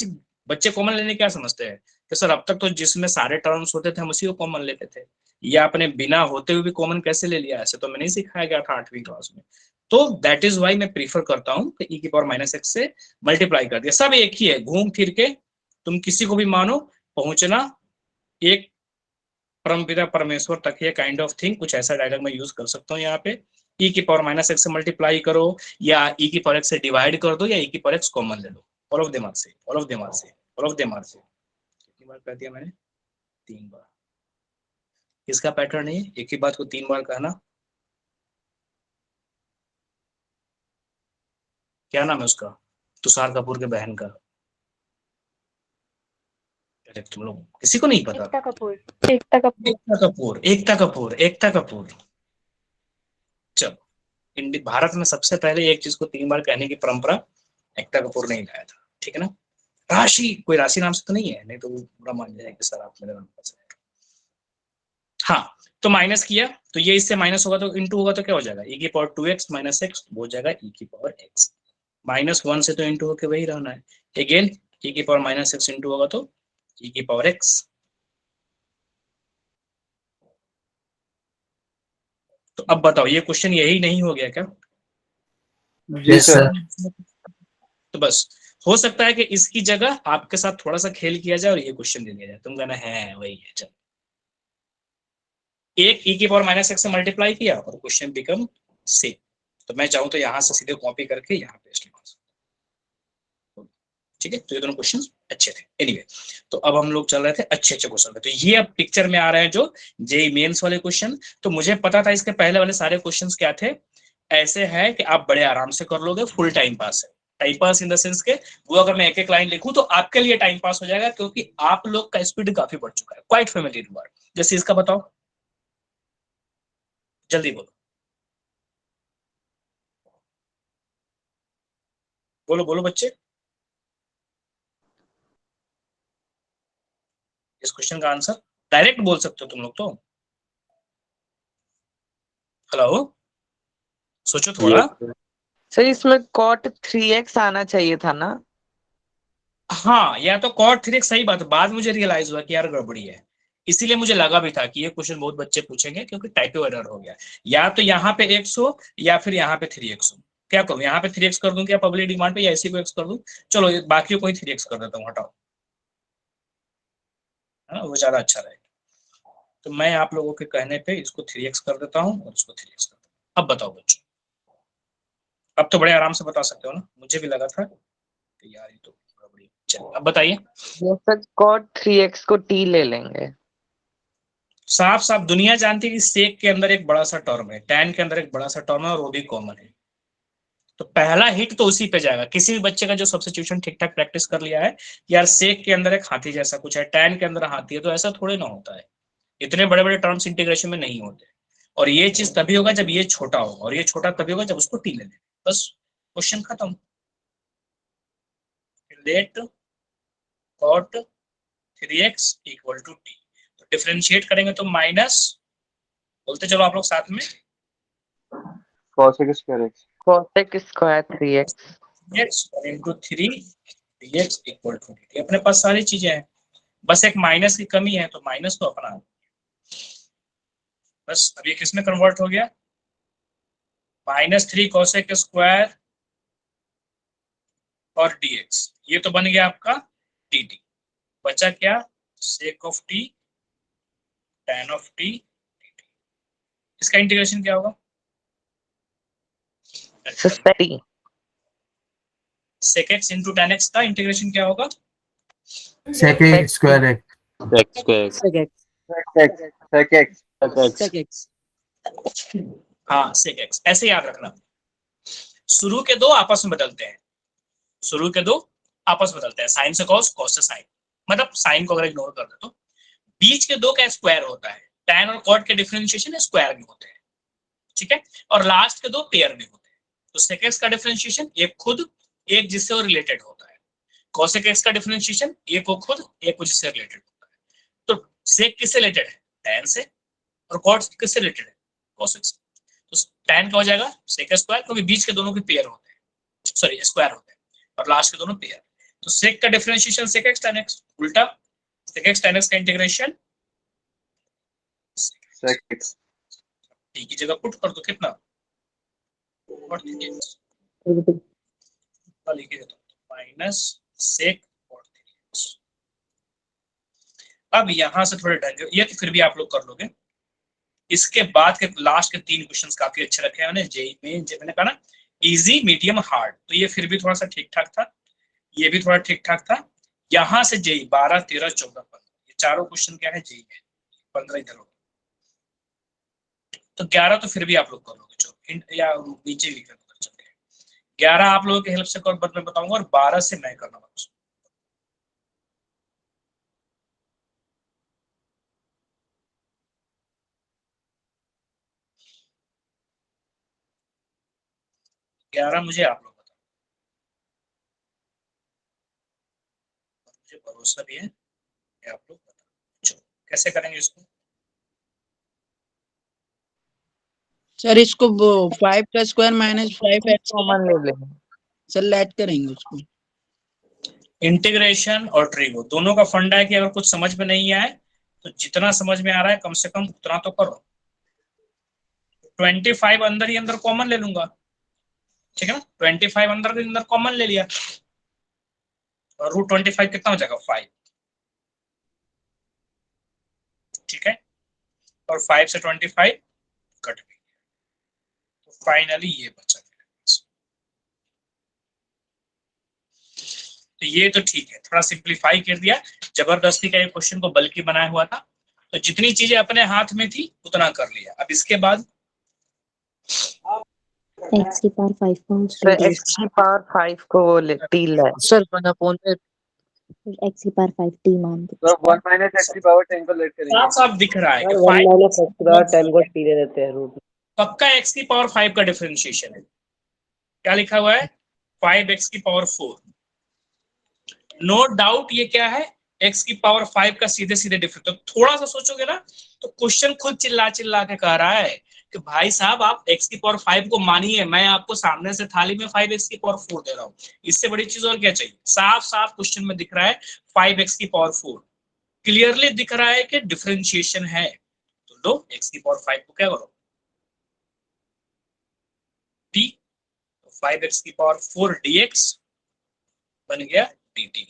बच्चे कॉमन लेने क्या समझते हैं कि सर अब तक तो जिसमें सारे टर्म्स होते थे हम उसी को कॉमन लेते थे, या आपने बिना होते हुए भी कॉमन कैसे ले लिया, ऐसे तो मैं नहीं सिखाया गया था 8वीं क्लास में। तो दैट इज वाई मैं प्रीफर करता हूं कि e की पावर माइनस एक्स से मल्टीप्लाई कर दिया। सब एक ही है, घूम फिर के तुम किसी को भी मानो, पहुंचना एक परमपिता परमेश्वर तक है, काइंड ऑफ थिंग। कुछ ऐसा डायलॉग मैं यूज कर सकता हूँ यहाँ पे। e की पावर माइनस एक्स से मल्टीप्लाई करो, या e की पावर एक्स से डिवाइड कर दो, या e की पावर एक्स कॉमन ले लो। All of them are same, all of them are same, all of them are same. कितनी बार कह दिया मैंने? 3 बार। इसका पैटर्न है एक ही बात को 3 बार कहना। क्या नाम है उसका? तुषार कपूर के बहन का। अरे तुम लोग किसी को नहीं पता? एकता कपूर। एकता कपूर, एकता कपूर, एकता कपूर। चलो, भारत में सबसे पहले एक चीज को 3 बार कहने की परंपरा एकता कपूर ने लाया था, ठीक है ना? राशि, कोई राशि नाम से तो नहीं है? नहीं तो वो बुरा मान जाएगा सर आप मेरे नाम पर। हाँ, तो माइनस किया तो ये इससे माइनस होगा तो इंटू होगा तो क्या हो जाएगा? e की पावर 2x माइनस एक्स हो जाएगा e की पावर x। -1 से तो इंटू होके वही रहना है। अगेन e की पावर माइनस एक्स इंटू होगा तो e की पावर x। तो अब बताओ ये क्वेश्चन यही नहीं हो गया क्या? Yes sir. तो बस हो सकता है कि इसकी जगह आपके साथ थोड़ा सा खेल किया जाए और ये क्वेश्चन दे दिया जाए, तुम कहना है वही है। चलो, एक e की पावर माइनस एक्स से मल्टीप्लाई किया और क्वेश्चन बिकम सेम। तो मैं चाहूं तो यहां से सीधे कॉपी करके यहाँ पेस्ट लगा सकता हूं, ठीक है? तो ये दोनों क्वेश्चंस अच्छे थे। एनीवे, तो अब हम लोग चल रहे थे अच्छे क्वेश्चन पे। तो ये अब पिक्चर में आ रहे हैं जो जेईई मेंस वाले क्वेश्चन। तो मुझे पता था इसके पहले वाले सारे क्वेश्चंस क्या थे। ऐसे है कि आप बड़े आराम से कर लोगे, फुल टाइम पास है। Time pass in the sense के वो अगर मैं एक एक लाइन लिखूं तो आपके लिए टाइम पास हो जाएगा, क्योंकि आप लोग का स्पीड काफी बढ़ चुका है। Quite familiar word. जैसे इसका बताओ, जल्दी बोलो, बोलो बोलो बच्चे। इस क्वेश्चन का आंसर डायरेक्ट बोल सकते हो तुम लोग तो। हेलो, सोचो थोड़ा। सर इसमें cot 3x आना चाहिए था ना? हाँ, या तो cot 3x, सही बात है। बाद मुझे रियलाइज हुआ कि यार गड़बड़ी है, इसीलिए मुझे लगा भी था कि ये क्वेश्चन बहुत बच्चे पूछेंगे, क्योंकि टाइपो एरर हो गया। या तो यहाँ पे x हो या फिर यहाँ पे 3x हो। क्या करूं, यहाँ पे 3x कर दूं क्या पब्लिक डिमांड पे, या इसी को x कर दूं? चलो बाकी को ही 3x कर देता हूँ, हटाओ, है ना? वो ज्यादा अच्छा रहेगा। तो मैं आप लोगों के कहने पे इसको 3x कर देता हूँ और इसको 3x कर देता हूँ। अब बताओ बच्चों, अब तो बड़े आराम से बता सकते हो ना? मुझे भी लगा था कि यार ये तो बड़ी। चलो अब बताइए। सर cot 3x को t ले लेंगे। साफ साफ दुनिया जानती है कि सेक के अंदर एक बड़ा सा टर्म है, टैन के अंदर एक बड़ा सा टर्म है, और वो भी कॉमन है। तो पहला हिट तो उसी पे जाएगा। किसी भी बच्चे का जो सब्स्टिट्यूशन ठीक ठाक प्रैक्टिस कर लिया है, यार सेक के अंदर एक हाथी जैसा कुछ है, टैन के अंदर हाथी है, तो ऐसा थोड़े ना होता है। इतने बड़े बड़े टर्म्स इंटीग्रेशन में नहीं होते। और ये चीज तभी होगा जब ये छोटा होगा, और ये छोटा तभी होगा जब उसको टी ले लें। बस क्वेश्चन खत्म। Let cot 3x equal to t. तो डिफरेंशिएट करेंगे तो माइनस, बोलते चलो आप लोग साथ में, cosec square x। cosec square 3x। x into 3 dx equal to dt। अपने पास सारी चीजें हैं, बस एक माइनस की कमी है, तो माइनस तो अपना है। बस अब ये किसमें कन्वर्ट हो गया? -3 cosec स्क्वायर और dx, ये तो बन गया आपका dt। बचा क्या? sec of t, tan of t dt। इसका इंटीग्रेशन क्या होगा? sec x into tan x का इंटीग्रेशन क्या होगा? sec square x। X square x। sec x, sec x। sec x। हाँ sec x, ऐसे याद रखना। शुरू के दो आपस में बदलते हैं, शुरू के दो आपस में बदलते हैं, साइन से कॉस, कॉस से साइन। मतलब साइन को अगर इग्नोर कर दे तो बीच के दो का स्क्वायर होता है। tan और cot के डिफरेंशिएशन स्क्वायर में होते हैं, ठीक है? और लास्ट के दो पेयर में होते हैं। तो sec x का डिफरेंशिएशन एक खुद, एक जिससे वो रिलेटेड होता है। cosec x का डिफरेंशिएशन एक को खुद, एक को जिससे रिलेटेड होता है। तो sec किससे रिलेटेड है? tan से। और cot किससे रिलेटेड है? cosec से। तो tan का हो जाएगा sec स्क्वायर, क्योंकि बीच के दोनों के पेयर होते हैं, सॉरी स्क्वायर होते हैं, और लास्ट के दोनों पेयर। तो sec का differentiation sec x tan x, उल्टा sec x tan x का इंटीग्रेशन sec x। t की जगह पुट कर दो, कितना? कॉट थ्री एक्स लिखे देता हूँ, minus sec cot three x. अब यहां से थोड़े ढंग, ये तो फिर भी आप लोग कर लोगे। इसके बाद के लास्ट के 3 क्वेश्चंस काफी अच्छे रखे हैं मैंने जेई में, मैंने कहा ना इजी मीडियम हार्ड, तो ये फिर भी थोड़ा सा ठीक ठाक था, ये भी थोड़ा ठीक ठाक था। यहां से जेई 12, 13, 14, 15 ये चारों क्वेश्चन क्या है जेई में, 15 इधर हो, तो 11 तो फिर भी आप लोग कर लोगे, जो या नीचे लिख कर 11 आप लोगों की हेल्प से मैं बताऊंगा, और 12 से मैं करना वाला। 11 मुझे आप लोग बताओ, मुझे भरोसा भी है कि आप लोग बताओ। चलो कैसे करेंगे इसको? सर इसको 5 का स्क्वायर माइनस 5x कॉमन ले लेंगे सर, लेट करेंगे उसको। इंटीग्रेशन और ट्रिगो दोनों का फंडा है कि अगर कुछ समझ में नहीं आए तो जितना समझ में आ रहा है कम से कम उतना तो करो। 25 अंदर ही अंदर कॉमन ले लूंगा, ठीक है ना, 25 अंदर के अंदर कॉमन ले लिया, और रूट 25 कितना हो जाएगा 5, ठीक है, और 5 से 25 कट गई, तो फाइनली ये बचा। तो ये तो ठीक है, थोड़ा सिंप्लीफाई कर दिया, जबरदस्ती का ये क्वेश्चन को बल्कि बनाया हुआ था, तो जितनी चीजें अपने हाथ में थी उतना कर लिया। अब इसके बाद x की पावर 5 को सर x की पावर 5 को वो टी ले सर 1/, x की पावर 5 t मान दो। तो 1 माइनस x की पावर 10 को लेट करेंगे। साफ साफ दिख रहा है कि 1 माइनस x की पावर 10 को टी ले देते हैं रूट। पक्का x की पावर 5 का डिफरेंशिएशन है, क्या लिखा हुआ है 5x की पावर 4, नो डाउट ये क्या है x की पावर 5 का सीधे सीधे डिफरेंस। तो थोड़ा सा सोचोगे ना तो क्वेश्चन खुद चिल्ला चिल्ला के कह रहा है कि भाई साहब आप x की पावर 5 को मानिए, मैं आपको सामने से थाली में 5x की पावर 4 दे रहा हूं, इससे बड़ी चीज और क्या चाहिए। साफ साफ क्वेश्चन में दिख रहा है 5x की पावर 4, क्लियरली दिख रहा है कि डिफरेंशिएशन है, तो लो x की पावर 5 को क्या करो t, 5x की पावर 4 dx बन गया dt,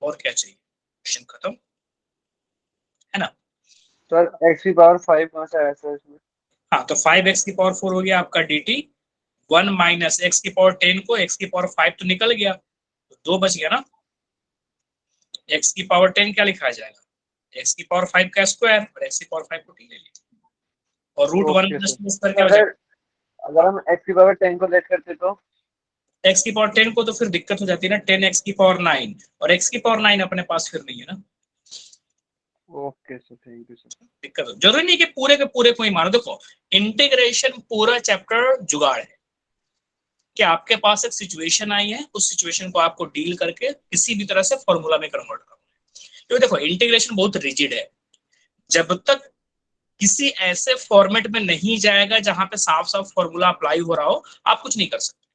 और क्या चाहिए, क्वेश्चन खत्म है ना। सर x की पावर 5 कहां से आया सर इसमें? हाँ तो 5x की पावर 4 हो गया आपका dt, 1 माइनस x की पावर 10 को x की पावर 5 तो निकल गया, तो 2 बच गया ना, x की पावर 10 क्या लिखा जाएगा x की पावर 5 का स्क्वायर, और x की पावर 5 को t ले लिया, और रूट 1 प्लस स्क्वायर क्या हो जाएगा। अगर हम x की पावर 10 को लेट करते तो x की पावर 10 को तो फिर दिक्कत हो जाती है ना, 10x की पावर 9, और x की पावर 9 अपने पास फिर नहीं है ना। Okay sir, thank you sir. दिक्कत जरूरी नहीं कि पूरे के पूरे को ही मानो। देखो इंटीग्रेशन पूरा चैप्टर जुगाड़ है कि आपके पास एक सिचुएशन आई है, उस सिचुएशन को आपको डील करके किसी भी तरह से फॉर्मूला में कन्वर्ट करना है। तो देखो इंटीग्रेशन बहुत रिजिड है, जब तक किसी ऐसे फॉर्मेट में नहीं जाएगा जहां पे साफ साफ फॉर्मूला अप्लाई हो रहा हो, आप कुछ नहीं कर सकते।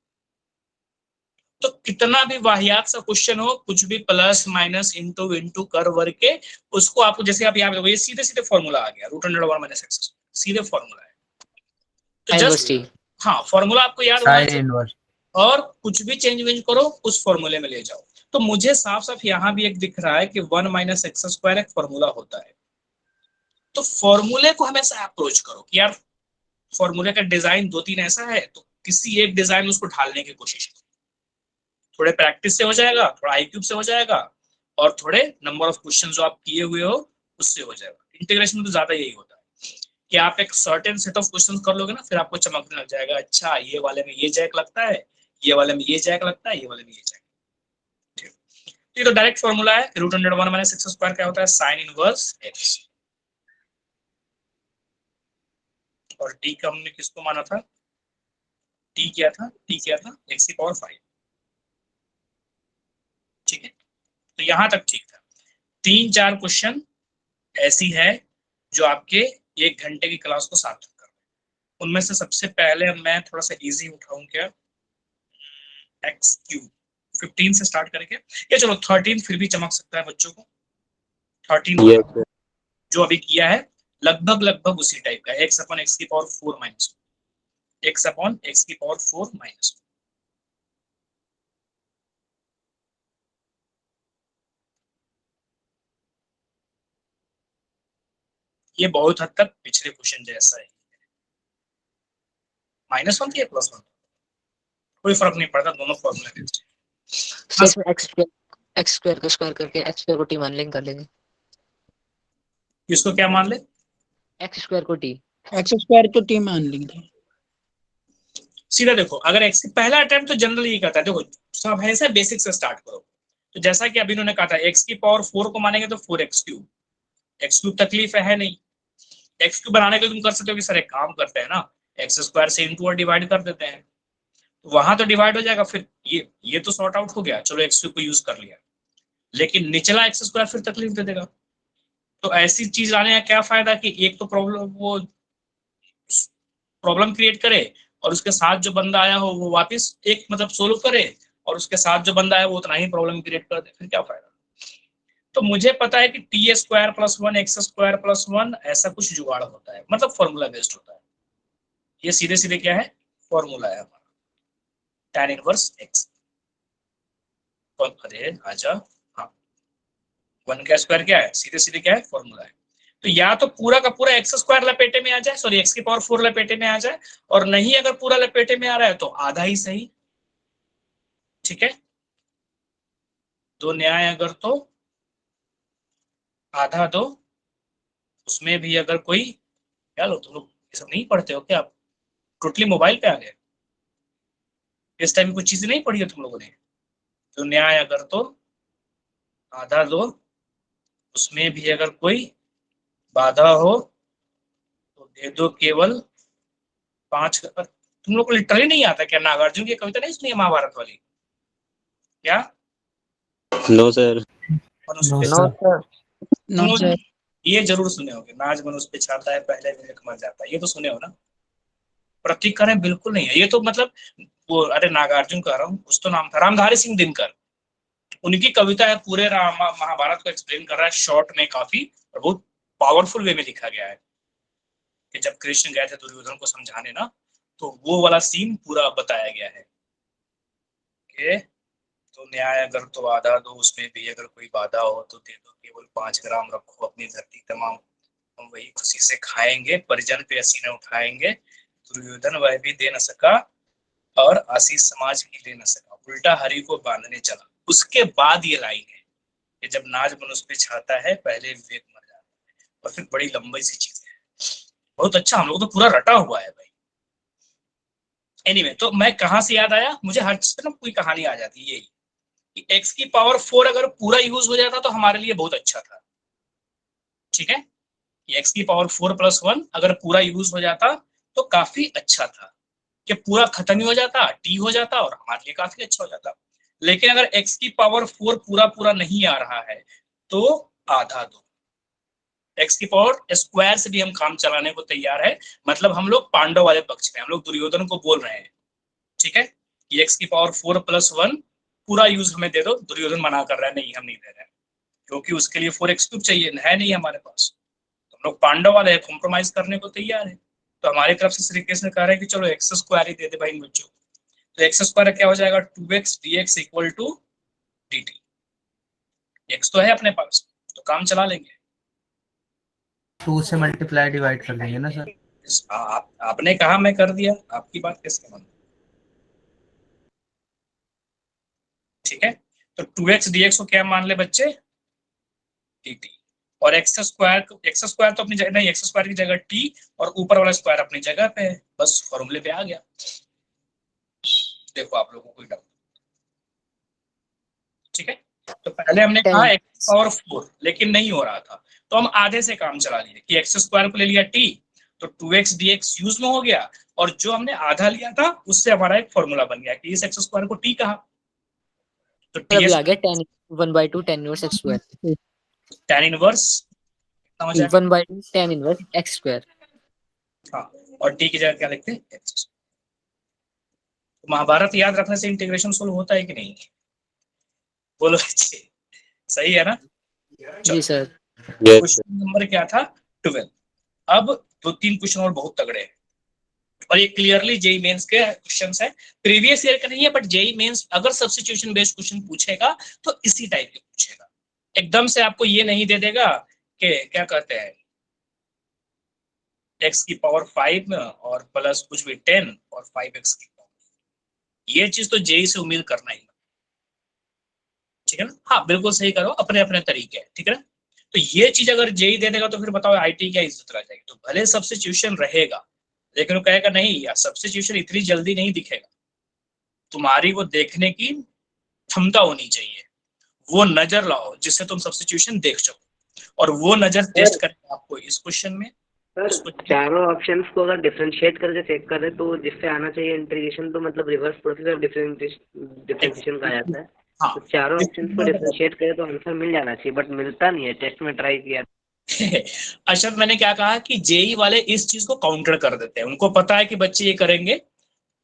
तो कितना भी वाहियात सा क्वेश्चन हो, कुछ भी प्लस माइनस इंटू इंटू कर वर के उसको आपको, जैसे आप यहाँ पे ये सीधे सीधे फॉर्मूला आ गया √1 माइनस एक्स, सीधे फॉर्मूला है, तो जस्ट हाँ फॉर्मूला आपको याद होना चाहिए, और कुछ भी चेंज वेंज करो उस फॉर्मूले में ले जाओ। तो मुझे साफ साफ यहाँ भी एक दिख रहा है कि 1 माइनस एक्स स्क्वायर एक फॉर्मूला होता है, तो फॉर्मूले को हमेशा अप्रोच करो कि यार फॉर्मूले का डिजाइन 2-3 ऐसा है, तो किसी एक डिजाइन उसको ढालने की कोशिश करो, थोड़े प्रैक्टिस से हो जाएगा, थोड़ा आईक्यूब से हो जाएगा, और थोड़े नंबर ऑफ क्वेश्चन जो आप किए हुए हो उससे हो जाएगा। इंटीग्रेशन में तो ज्यादा यही होता है कि आप एक सर्टेन सेट ऑफ क्वेश्चन कर लोगे ना, फिर आपको चमकने लग जाएगा, अच्छा ये वाले में ये जैक लगता है, ये वाले में ये जैक लगता है, ये वाले में ये जैक। ठीक, ये तो डायरेक्ट फॉर्मूला है, √1 माइनस एक्स स्क्वायर क्या होता है साइन इनवर्स एक्स, और टी का हमने किसको माना था, टी क्या था x की पावर 5, ठीक है। तो यहां तक ठीक था। 3-4 क्वेश्चन ऐसी है जो आपके 1 घंटे की क्लास को सार्थक कर, उनमें से सबसे पहले मैं थोड़ा सा इजी उठाऊं क्या, x³ 15 से स्टार्ट करके, या चलो 13 फिर भी चमक सकता है बच्चों को, 13 जो अभी किया है लगभग उसी टाइप का, x/x की power 4 minus, x upon x की पावर 4 माइनस। ये बहुत हद तक पिछले क्वेश्चन जैसा है। -1 या +1 कोई फर्क नहीं पड़ता, दोनों फॉर्मूला देते हैं। सर इसमें x स्क्वायर का स्क्वायर करके x स्क्वायर को t मान लेंगे, कर लेंगे। इसको क्या मान ले? x स्क्वायर को t। एक्स स्क्वायर को टी मान लेंगे। सीधा देखो, अगर x पहला अटेम्प्ट तो जनरली ये कहता है, देखो सब ऐसा बेसिक से स्टार्ट करो। तो जैसा कि अभी उन्होंने कहा था x की पावर 4 को मानेंगे तो 4x3। x3 तकलीफ है नहीं। x3 बनाने के लिए तुम कर सकते हो कि सर एक काम करते हैं ना, x स्क्वायर से इंटू और डिवाइड कर देते हैं, तो वहां तो डिवाइड हो जाएगा, फिर ये तो सॉर्ट आउट हो गया, चलो x3 को यूज कर लिया। लेकिन निचला x स्क्वायर फिर तकलीफ दे देगा। तो ऐसी चीज लाने का क्या फायदा कि एक तो प्रॉब्लम क्रिएट करे और उसके साथ जो बंदा आया हो वो वापस एक मतलब सोल्व करे, और उसके साथ जो बंदा है वो उतना ही प्रॉब्लम क्रिएट कर दे, फिर क्या फायदा। तो मुझे पता है कि T square plus 1 x square plus 1 ऐसा कुछ जुगाड़ होता है, मतलब फॉर्मूला बेस्ड होता है। ये सीधे सीधे क्या है, फॉर्मूला है हमारा tan इनवर्स x। अरे आजा, हाँ 1 का स्क्वायर क्या है, सीधे सीधे क्या है, फॉर्मूला है। तो या तो पूरा का पूरा एक्स स्क्वायर लपेटे में आ जाए, सॉरी x की पावर 4 लपेटे में आ जाए, और नहीं अगर पूरा लपेटे में आ रहा है तो आधा ही सही। ठीक है, दो न्याय अगर तो आधा दो, उसमें भी अगर कोई, क्या लो तुम लोग ये सब नहीं पढ़ते हो क्या, आप टोटली मोबाइल पे आ गए, इस टाइम कुछ चीजें नहीं पढ़ी है तुम लोगों ने। तो न्याय अगर तो आधा दो, उसमें भी अगर कोई बाधा हो तो दे दो केवल 5। तुम लोग को लिटरली नहीं आता क्या, नागार्जुन की कविता नहीं सुनी है महाभारत वाली क्या? No sir. No sir. ये जरूर सुने होगे, नाज मनुष्य पे छाता है पहले विवेक मर जाता है, ये तो सुने हो ना। प्रतीक करें बिल्कुल नहीं है ये तो, मतलब वो, अरे नागार्जुन कह रहा हूँ, कुछ तो नाम था, रामधारी सिंह दिनकर, उनकी कविता है, पूरे महाभारत को एक्सप्लेन कर रहा है शॉर्ट में काफी, और बहुत पावरफुल वे में लिखा गया है कि जब कृष्ण गए थे दुर्योधन को समझाने ना, तो वो वाला सीन पूरा बताया गया है कि तो न्याय अगर तो आधा दो, उसमें भी अगर कोई बाधा हो तो दे दो केवल 5 ग्राम, रखो अपनी धरती तमाम, हम वही खुशी से खाएंगे, परिजन पे असीना उठाएंगे, दुर्योधन वह भी दे न सका और आशीष समाज की ले न सका, उल्टा हरि को बांधने चला। उसके बाद ये लाइन है कि जब नाज मनुष्य पे छाता है पहले विवेक मर जाता है, और फिर बड़ी लंबी सी चीज है, बहुत अच्छा, हम लोग तो पूरा रटा हुआ है भाई। एनीवे, तो मैं कहां से याद आया, मुझे हर चीज पे ना कोई कहानी आ जाती है, यही कि x की पावर 4 अगर पूरा यूज हो जाता तो हमारे लिए बहुत अच्छा था। ठीक है, x की पावर 4 प्लस 1 अगर पूरा यूज हो जाता तो काफी अच्छा था, कि पूरा खत्म ही हो जाता, t हो जाता और हमारे लिए काफी अच्छा हो जाता। लेकिन अगर x की पावर 4 पूरा नहीं आ रहा है तो आधा दो, x की पावर स्क्वायर से भी हम काम चलाने को तैयार है, मतलब हम लोग पांडव वाले पक्ष में, हम लोग दुर्योधन को बोल रहे हैं। ठीक है, कि x की पावर 4 प्लस 1 पूरा यूज हमें दे दो, दुर्योधन मना कर रहा है, नहीं हम नहीं दे रहे हैं, क्योंकि उसके लिए 4x3 चाहिए, है नहीं हमारे पास, तो हम लोग पांडव वाले कॉम्प्रोमाइज करने को तैयार है। तो हमारी तरफ से श्री कृष्ण कह रहे हैं कि चलो एक्स स्क्वायर ही दे दे भाई बच्चों, तो एक्स स्क्वायर क्या हो जाएगा, 2x dx equal to dt। X तो है अपने पास, तो काम चला लेंगे, 2 से मल्टीप्लाई डिवाइड कर देंगे ना सर। आपने कहा मैं कर दिया, आपकी बात कैसे मान। ठीक है, तो 2x dx को क्या मान ले बच्चे, dt, और एक्स स्क्वायर तो अपनी जगह नहीं, एक्स स्क्वायर की जगह t और ऊपर वाला स्क्वायर अपनी जगह पे है, बस फॉर्मूले पे आ गया। देखो आप लोगों को कोई डाउट। ठीक है, तो पहले हमने कहा x पावर 4 लेकिन नहीं हो रहा था, तो हम आधे से काम चला लिए कि एक्स स्क्वायर को ले लिया t, तो 2x dx यूज में हो गया, और जो हमने आधा लिया था उससे हमारा एक फॉर्मूला बन गया कि इस एक्स स्क्वायर को t कहा, तो t आ गया tan 1/2 tan inverse x square, tan inverse 1/2 tan inverse x square. हाँ, और t की जगह क्या लिखते हैं, x। तो महाभारत याद रखने से इंटीग्रेशन सोल्व होता है कि नहीं, बोलो बच्चे, सही है ना। जी सर। क्वेश्चन नंबर क्या था, 12। अब 2-3 क्वेश्चन और बहुत तगड़े हैं, और ये क्लियरली जेई मेंस के क्वेश्चंस है, प्रीवियस ईयर का नहीं है, बट जेई मेंस अगर सब्स्टिट्यूशन बेस्ड क्वेश्चन पूछेगा तो इसी टाइप के पूछेगा। एकदम से आपको ये नहीं दे देगा कि क्या कहते हैं x की पावर 5 और प्लस कुछ भी 10 और 5x की पावर, ये चीज तो जेई से उम्मीद करना ही, ठीक है ना। हाँ बिल्कुल सही करो, अपने अपने तरीके है, ठीक है ना। तो ये चीज अगर जेई दे देगा तो फिर बताओ आईटी क्या इज्जत रह जाएगी। तो भले सब्स्टिट्यूशन रहेगा, लेकिन वो कहेगा नहीं यार सब्स्टिट्यूशन इतनी जल्दी नहीं दिखेगा, तुम्हारी वो देखने की क्षमता होनी चाहिए, वो नजर लाओ जिससे तुम सब्स्टिट्यूशन देख सको, और वो नजर टेस्ट करें आपको इस क्वेश्चन में। सर चारों ऑप्शंस को अगर डिफरेंशिएट करके चेक करें तो जिससे आना चाहिए इंटीग्रेशन, तो मतलब रिवर्स प्रोसेस ऑफ डिफरेंशिएशन कहा जाता है। हाँ तो चारों ऑप्शंस को डिफरेंशिएट करें तो आंसर मिल जाना चाहिए, बट मिलता नहीं है। टेस्ट में ट्राई किया। अशर मैंने क्या कहा कि जेई वाले इस चीज को काउंटर कर देते हैं, उनको पता है कि बच्चे ये करेंगे,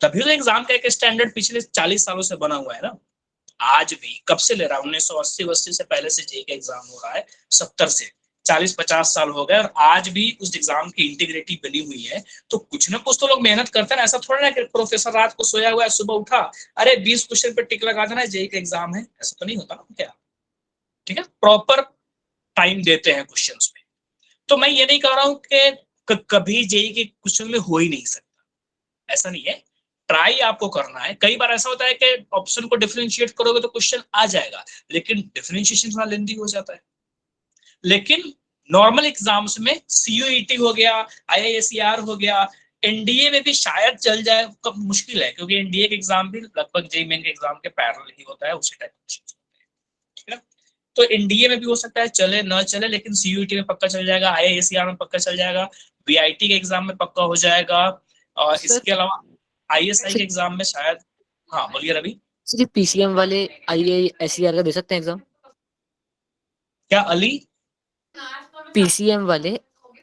तभी तो एग्जाम का एक स्टैंडर्ड पिछले 40 सालों से बना हुआ है ना। आज भी कब से ले रहा है, 1980 से पहले से जेई का एग्जाम हो रहा है, 70 से 40-50 साल हो गए, और आज भी उस एग्जाम की इंटीग्रिटी बनी हुई है। तो कुछ ना कुछ तो लोग मेहनत करते हैं ना, ऐसा थोड़ा ना कि प्रोफेसर रात को सोया हुआ है, सुबह उठा अरे 20 क्वेश्चन पे टिक लगा देना जेई का एग्जाम है, ऐसा तो नहीं होता ना क्या, ठीक है। प्रॉपर टाइम देते हैं क्वेश्चंस में। तो मैं ये नहीं कह रहा हूं कि कभी जेई के क्वेश्चन में हो ही नहीं सकता, ऐसा नहीं है, ट्राई आपको करना है। कई बार ऐसा होता है कि ऑप्शन को डिफरेंशिएट करोगे तो क्वेश्चन आ जाएगा, लेकिन डिफरेंशिएशन थोड़ा लेंथी हो जाता है। लेकिन नॉर्मल एग्जाम्स में सीयूईटी हो गया, आईआईएसईआर हो गया, एनडीए में भी शायद चल जाए, कब मुश्किल है, क्योंकि एनडीए के एग्जाम भी लगभग जेई मेन के एग्जाम के पैरेलल ही होता है, उसी टाइप क्वेश्चन होते हैं, ठीक है ना। तो एनडीए में भी हो सकता है चले ना चले, लेकिन सीयूईटी में पक्का चल जाएगा, आईआईएसईआर में पक्का चल जाएगा, बीआईटी के एग्जाम में पक्का हो जाएगा, और इसके अलावा आईएसआई के एग्जाम में शायद। हाँ बोलिए रवि। सिर्फ पीसीएम वाले आईआईएसईआर का दे सकते हैं एग्जाम? क्या अली? पीसीएम वाले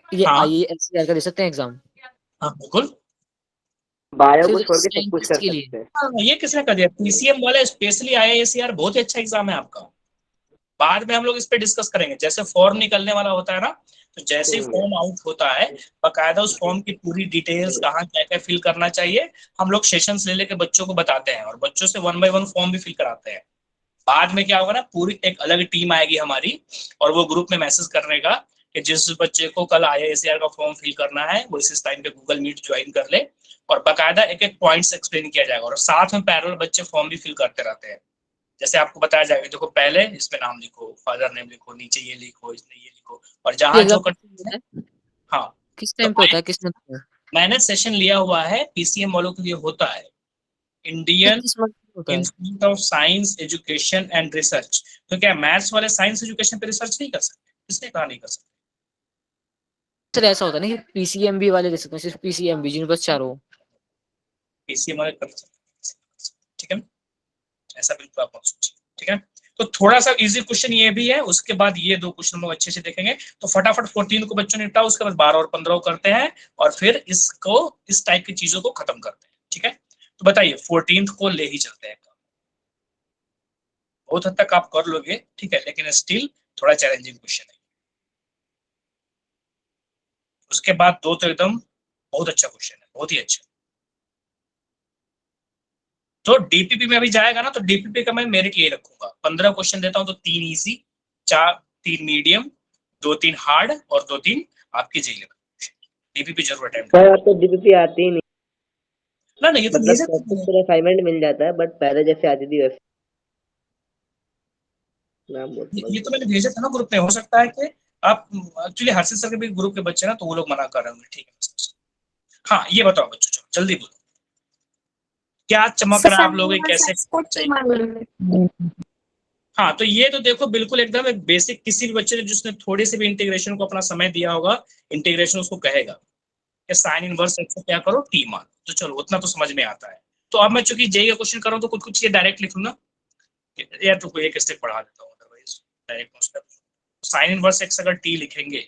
ये हाँ। आईआईएसईआर का दे सकते हैं एग्जाम? हाँ बिल्कुल, बायो को सिर्फ छोड़ के सब कुछ कर साइंटिस्ट के लिए? सकते हैं। हाँ, ये किसने कर दिया? पीसीएम वाला स्पेशली आईआईएसईआर बहुत ही अच्छा एग्जाम है आपका, बाद में हम लोग इस पे डिस्कस करेंगे। जैसे फॉर्म निकलने वाला होता है ना, तो जैसे ही फॉर्म आउट होता है, बकायदा उस फॉर्म की पूरी डिटेल्स, कहाँ क्या क्या फिल करना चाहिए, हम लोग सेशंस ले लेके बच्चों को बताते हैं, और बच्चों से 1 by 1 फॉर्म भी फिल कराते हैं। बाद में क्या होगा ना, पूरी एक अलग टीम आएगी हमारी, और वो ग्रुप में मैसेज करने का कि जिस बच्चे को कल आईआईएसईआर का फॉर्म फिल करना है वो इस टाइम पे गूगल मीट ज्वाइन कर ले, और बकायदा एक एक पॉइंट्स एक्सप्लेन किया जाएगा, और साथ में पैरेलल बच्चे फॉर्म भी फिल करते रहते हैं। जैसे आपको बताया जाएगा, देखो पहले इसमें नाम लिखो, फादर नेम लिखो, नीचे ये लिखो, इसमें ये लिखो, और जहाँ जो कर। हाँ किस टाइम पे होता है, किस टाइम पे? मैंने सेशन लिया हुआ है, पीसीएम वालों के लिए होता है, Indian institute of science education and research. तो क्या मैथ्स वाले साइंस एजुकेशन पे रिसर्च नहीं कर सकते? किसने कहा नहीं कर सकते? सर ऐसा होता है ना कि पीसीएमबी वाले दे सकते हैं, सिर्फ पीसीएमबी जिन बस चारों पीसीएम वाले कर सकते, ठीक है, ऐसा बिल्कुल आप मत सोचिए, ठीक है। तो थोड़ा सा इजी क्वेश्चन ये भी है, उसके बाद ये दो क्वेश्चन हम अच्छे से देखेंगे। तो फटाफट 14 को बच्चों ने निपटाओ, उसके बाद 12 और 15 करते हैं, और फिर इसको इस टाइप की चीजों को खत्म करते हैं, ठीक है। तो बताइए 14 को ले ही चलते हैं, बहुत हद तक आप कर लोगे, ठीक है, लेकिन स्टिल थोड़ा चैलेंजिंग क्वेश्चन है। उसके बाद 2 तो एकदम बहुत अच्छा क्वेश्चन है, बहुत ही अच्छा। तो डीपीपी में अभी जाएगा ना, तो डीपीपी का मैं मेरिट ये रखूंगा, 15 क्वेश्चन देता हूं, तो 3 इजी, 3 मीडियम, 2-3 हार्ड, और 2-3 आपकी जेई लेवल। डीपीपी जरूर अटेम्प्ट सर आपको डीपीपी आती ही नहीं ना, ये तो मतलब असाइनमेंट मिल जाता है, बट पहले जैसे आती थी वैसे ये तो मैंने भेजा था ना ग्रुप में, हो सकता है कि आप एक्चुअली हर्षित सर के भी ग्रुप के बच्चे ना, तो वो लोग मना कर रहे होंगे, ठीक है। हाँ ये बताओ बच्चों, चलो जल्दी बोलो, क्या चमक रहा है आप लोगों के, कैसे? हाँ तो ये तो देखो बिल्कुल एकदम एक बेसिक, किसी भी बच्चे ने जिसने थोड़ी सी भी इंटीग्रेशन को अपना समय दिया होगा, इंटीग्रेशन उसको कहेगा कि साइन इनवर्स एक्स को क्या करो, टी मान। तो चलो उतना तो समझ में आता है। तो अब मैं चूंकि जेई का क्वेश्चन कर रहा हूँ, तो कुछ ये डायरेक्ट लिख लूंगा, या तो कोई एक स्टेप पढ़ा देता हूँ, otherwise direct sine inverse x अगर टी लिखेंगे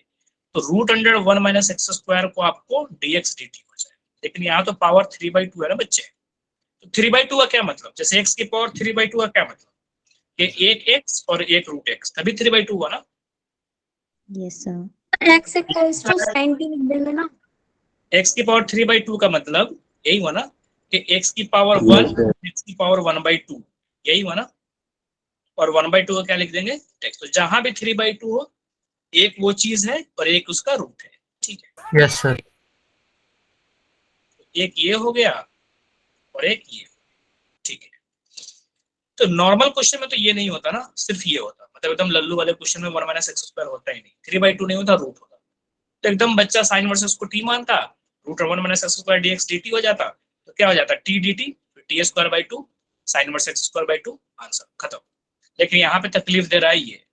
तो √1 - x² को आपको dx dt हो जाए, लेकिन यहाँ तो पावर 3/2 है ना बच्चे। तो 3/2 का क्या मतलब, जैसे x की पावर 3/2 का क्या मतलब, कि एक x और एक √x, तभी 3/2 हुआ ना। Yes sir. x = sin t लिख देंगे ना। x की पावर 3/2 का मतलब यही हुआ ना कि x की पावर 1 x की पावर 1/2 यही हुआ ना, और 1/2 का क्या लिख देंगे टेक्स्ट। तो जहां भी 3/2 हो एक वो चीज है और एक उसका रूट है, ठीक है। Yes sir. एक ये हो गया और एक ये, ठीक है। तो नॉर्मल क्वेश्चन में तो ये नहीं होता ना, सिर्फ ये होता, मतलब एकदम लल्लू वाले क्वेश्चन में 1 - x² होता ही नहीं, 3/2 नहीं होता, रूट होता। तो एकदम बच्चा साइन वर्सेस को टी मानता, रूट 1 - x² dx dt हो जाता, तो क्या हो जाता t dt t²/2 sine verse x²/2 answer खत्म। लेकिन यहाँ पे तकलीफ दे रहा है ये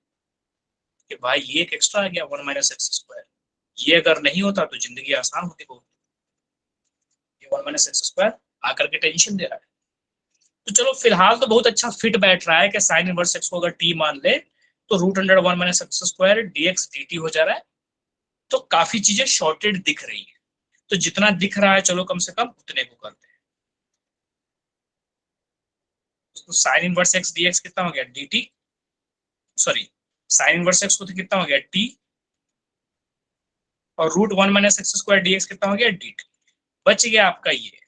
कि भाई ये एक एक्स्ट्रा आ गया 1 - x², ये अगर नहीं होता तो जिंदगी आसान होती बहुत। ये 1 - x² आकर के टेंशन दे रहा है। तो चलो फिलहाल तो बहुत अच्छा फिट बैठ रहा है कि साइन इनवर्स x को अगर t मान ले तो √1 - x² dx dt हो जा रहा है, तो काफी चीजें शॉर्टेड दिख रही है। तो जितना दिख रहा है चलो कम से कम उतने को करते हैं। तो साइन इनवर्स x dx कितना हो गया dt, sorry sine inverse x को तो कितना हो गया t, और √1 - x² dx कितना हो गया dt, बच गया आपका ये।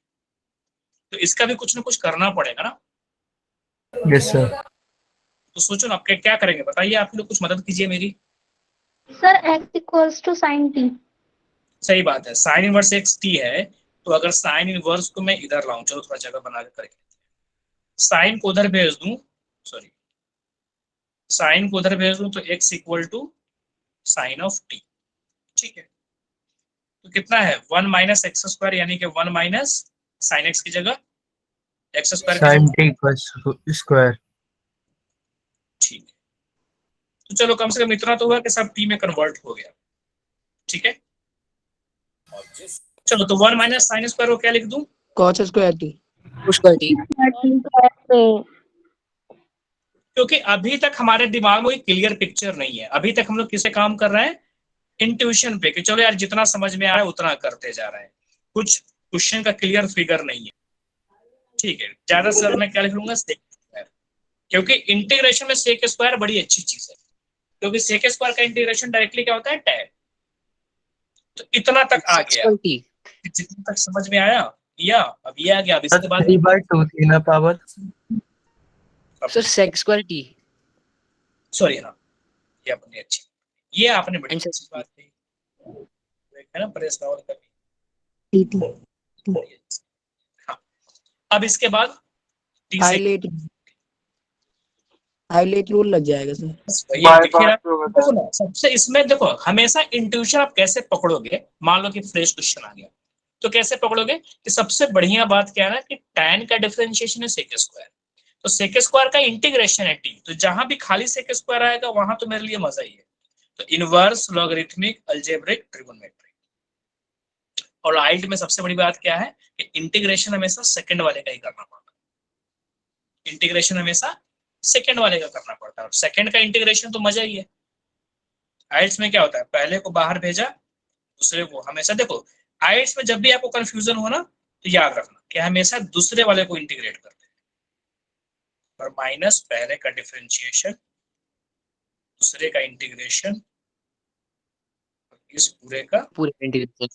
तो इसका भी कुछ ना कुछ करना पड़ेगा ना। Yes sir. तो सोचो ना आप क्या करेंगे, बताइए आप लोग, कुछ मदद कीजिए मेरी। Sir x equals to sine t। सही बात है, साइन इनवर्स x t है, तो अगर साइन इनवर्स को मैं इधर लाऊं, चलो थोड़ा जगह बना के करके साइन को उधर भेज दूं, सॉरी साइन को उधर भेज दूं तो x equal to sine of t, ठीक है। तो कितना है 1 - x² यानी कि 1 - साइन x की जगह x² की साइन जगह, t स्क्वायर। ठीक है। तो चलो कम से कम इतना तो हुआ कि सब t में कन्वर्ट हो गया, ठीक है। चलो तो 1 - साइन स्क्वायर को क्या लिख दूं, cos square t। Square T. क्योंकि अभी तक हमारे दिमाग में कोई क्लियर पिक्चर नहीं है। अभी तक हम लोग किसे काम कर रहे हैं, इंट्यूशन पे, कि चलो यार जितना समझ में आ रहा है उतना करते जा रहे हैं, कुछ क्वेश्चन का क्लियर फिगर नहीं है, ठीक है। ज्यादा से ज्यादा मैं क्या लिख लूंगा सेक स्क्वायर, क्योंकि इंटीग्रेशन में सेक स्क्वायर बड़ी अच्छी चीज है, क्योंकि सेक स्क्वायर का इंटीग्रेशन डायरेक्टली क्या होता है tan। तो इतना तक आ गया, t। जितना तक समझ में आया या अब ये आ गया। अब इसके बाद 3/2 थी ना power. Sir sec² t। Sorry हाँ, ये अपनी अच्छी, ये आपने बड़ी Answer- अच्छी बात कही, है ना परेश रावल का dt। भी। हाँ, अब इसके बाद t से हाईलाइट रूल लग जाएगा सर। ये दिख रहा है। देखो ना, सबसे इसमें देखो हमेशा इंट्यूशन आप कैसे पकड़ोगे, मान लो कि फ्रेश क्वेश्चन आ गया तो कैसे पकड़ोगे कि सबसे बढ़िया बात क्या है ना कि tan का डिफरेंशिएशन है सेक स्क्वायर, तो सेक स्क्वायर का इंटीग्रेशन है t, तो जहां भी खाली सेक स्क्वायर आएगा वहां तो मेरे लिए मजा ही है। तो इनवर्स लॉगरिथमिक अलजेब्रिक ट्रिगोनोमेट्रिक, और आइल्ट में सबसे बड़ी बात क्या है कि इंटीग्रेशन हमेशा सेकंड वाले का ही करना पड़ता है, इंटीग्रेशन हमेशा सेकंड वाले का करना पड़ता है, और सेकंड का इंटीग्रेशन तो मजा ही है। आइल्ट्स में क्या होता है, पहले को बाहर भेजा दूसरे को, हमेशा देखो आइल्ट्स में जब भी आपको कंफ्यूजन हो ना तो याद रखना कि हमेशा दूसरे वाले को इंटीग्रेट करते हैं, और माइनस पहले का डिफरेंशिएशन दूसरे का इंटीग्रेशन इस पूरे का, पूरे इंटीग्रेशन।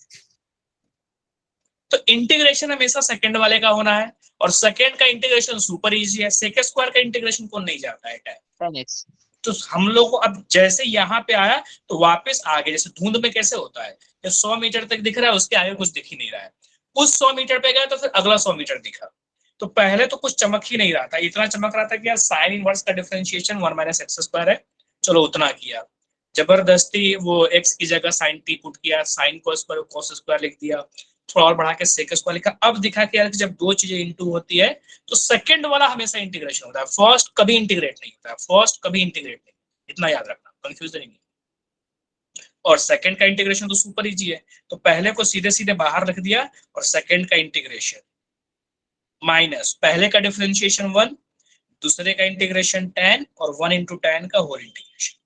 तो इंटीग्रेशन हमेशा सेकंड वाले का होना है, और सेकंड का इंटीग्रेशन सुपर इजी है। सेक स्क्वायर का इंटीग्रेशन कौन नहीं जाता है tan। tan x। तो हम लोग को अब जैसे यहाँ पे आया तो वापस आगे, जैसे धुंध में कैसे होता है कि 100 मीटर तक दिख रहा है, उसके आगे कुछ दिख ही नहीं रहा है, उस 100 मीटर पे गया तो फिर अगला 100 मीटर दिखा, तो पहले तो कुछ चमक ही नहीं रहा था, इतना चमक रहा था कि यार साइन इनवर्स का डिफरेंशिएशन 1 - x² है, चलो उतना किया, जबरदस्ती वो x की जगह साइन t पुट किया, साइन cos स्क्वायर लिख दिया, थोड़ा और बढ़ा के सेक स्क्वायर लिखा। अब दिखा कि यार जब दो चीजें इंटू होती है तो सेकंड वाला हमेशा इंटीग्रेशन होता है, फर्स्ट कभी इंटीग्रेट नहीं होता है, फर्स्ट कभी इंटीग्रेट नहीं, इतना याद रखना, कंफ्यूजन नहीं। और सेकंड का इंटीग्रेशन तो सुपर इजी है, तो पहले को सीधे सीधे बाहर रख दिया, और सेकंड का इंटीग्रेशन माइनस पहले का डिफरेंशिएशन 1, दूसरे का इंटीग्रेशन tan, और 1 × tan का होल इंटीग्रेशन।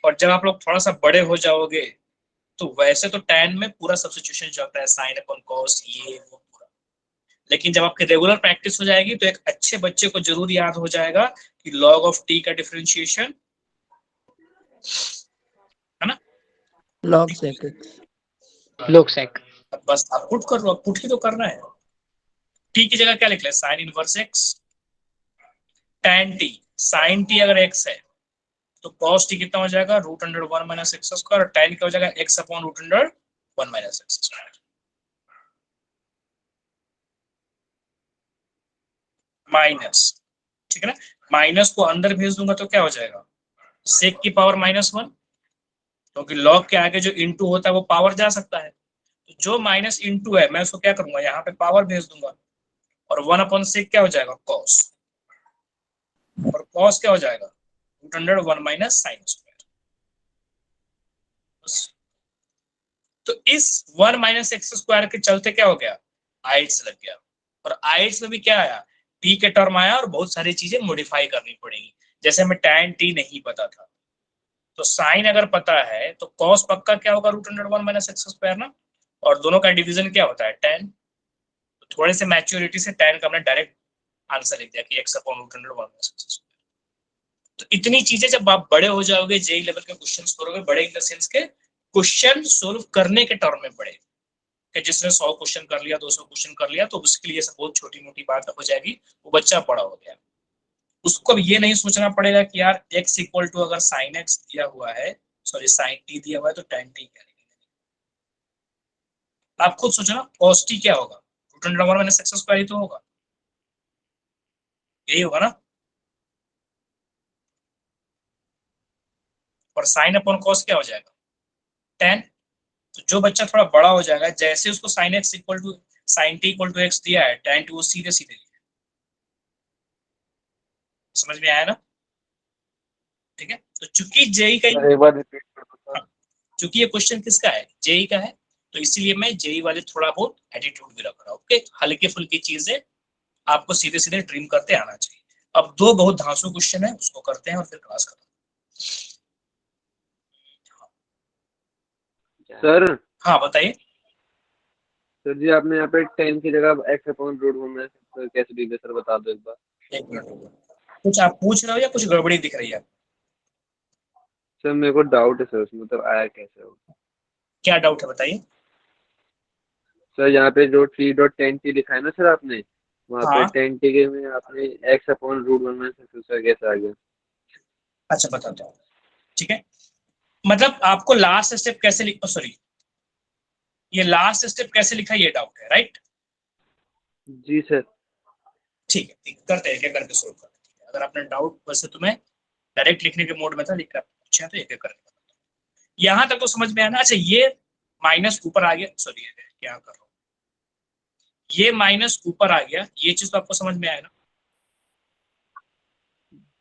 और जब आप लोग थोड़ा सा बड़े हो जाओगे तो वैसे तो tan में पूरा सब्स्टिट्यूशन चलता है, साइन अपॉन कॉस ये वो पूरा, लेकिन जब आपकी रेगुलर प्रैक्टिस हो जाएगी तो एक अच्छे बच्चे को जरूर याद हो जाएगा कि log ऑफ t का डिफरेंशिएशन है ना log sec x। log sec। अब बस आप पुट कर लो, अब पुट ही तो करना है। टी की जगह क्या लिख ले, sine inverse x tan t, sine t अगर एक्स है तो cos टी कितना हो जाएगा, √1 माइनस एक्स स्क्वायर, और tan क्या हो जाएगा, x upon √1 minus x square minus, ठीक है ना। माइनस को अंदर भेज दूंगा तो क्या हो जाएगा, सेक की पावर -1, क्योंकि लॉग के आगे जो इंटू होता है वो पावर जा सकता है, तो जो माइनस इंटू है मैं उसको क्या करूंगा, यहाँ पे पावर भेज दूंगा, और 1 अपॉन सेक क्या हो जाएगा, कॉस, और कॉस क्या हो जाएगा, √1 माइनस साइन स्क्वायर। तो इस 1 माइनस एक्स स्क्वायर के चलते क्या हो गया, आइट्स लग गया, और आइट्स में भी क्या आया, टी के टर्म आया, और बहुत सारी चीजें मॉडिफाई करनी पड़ेगी। जैसे हमें tan टी नहीं पता था, तो साइन अगर पता है तो कॉस पक्का क्या होगा, √1 माइनस एक्स स्क्वायर ना, और दोनों का डिवीजन क्या होता है, tan। तो थोड़े से मैच्योरिटी से tan का हमने डायरेक्ट आंसर लिख दिया कि x upon √1 minus x square. तो इतनी चीजें जब आप बड़े हो जाओगे, जेई लेवल के क्वेश्चन करोगे, बड़े इन द सेंस के क्वेश्चन सोल्व करने के टर्म में पड़े, कि जिसने 100 क्वेश्चन कर लिया, 200 क्वेश्चन कर लिया, तो उसके लिए सब बहुत छोटी मोटी बात हो जाएगी, वो बच्चा बड़ा हो गया। उसको अब ये नहीं सोचना पड़ेगा कि यार x इक्वल टू अगर साइन एक्स दिया हुआ है, सॉरी साइन टी दिया हुआ है, तो tan टी क्या लिखेंगे। आप खुद सोचना, cos टी क्या होगा, √1 माइनस एक्स स्क्वायर ही तो होगा, यही होगा ना, और साइन अपॉन कॉस क्या हो जाएगा, tan। तो जो बच्चा थोड़ा बड़ा हो जाएगा, जैसे उसको sine x equal to sine t equal to x दिया है, tan टू वो सीधे सीधे लिया, समझ में आया ना, ठीक है। तो चूंकि जेई का, एक बार रिपीट कर दो। चूंकि ये क्वेश्चन किसका है, जेई का है, तो इसीलिए मैं जेई वाले थोड़ा बहुत एटीट्यूड भी रख रहा हूँ। ओके, हल्की फुल्की चीजें आपको सीधे सीधे ड्रीम करते आना चाहिए। अब दो बहुत धांसू क्वेश्चन है, उसको करते हैं और फिर क्लास खत्म। सर हाँ बताइए। सर जी, आपने यहाँ पे 10 की जगह x अपॉन √1 में कैसे दी है सर, बता दो एक बार। एक मिनट, कुछ आप पूछ रहे हो या कुछ गड़बड़ी दिख रही है, सर मेरे को डाउट है सर उसमें, मतलब आया कैसे हो। क्या डाउट है बताइए। सर यहाँ पे जो t.10t लिखा है ना सर आपने, वहाँ पे हाँ 10t के में आपने x अपॉन √1 में सर कैसे आ गया। अच्छा बताता हूँ, ठीक है। मतलब आपको लास्ट स्टेप कैसे लिख, सॉरी ये लास्ट स्टेप कैसे लिखा, ये डाउट है, राइट। जी सर। ठीक है, करते हैं, एक एक करके सोल्व करते हैं। अगर आपने डाउट, वैसे तो मैं डायरेक्ट लिखने के मोड में था, लिख कर पूछा तो एक एक करके बताता हूँ। यहाँ तक तो समझ में आया ना। अच्छा ये माइनस ऊपर आ गया, सॉरी क्या कर रहा हूँ, ये माइनस ऊपर आ गया, ये चीज तो आपको समझ में आया ना।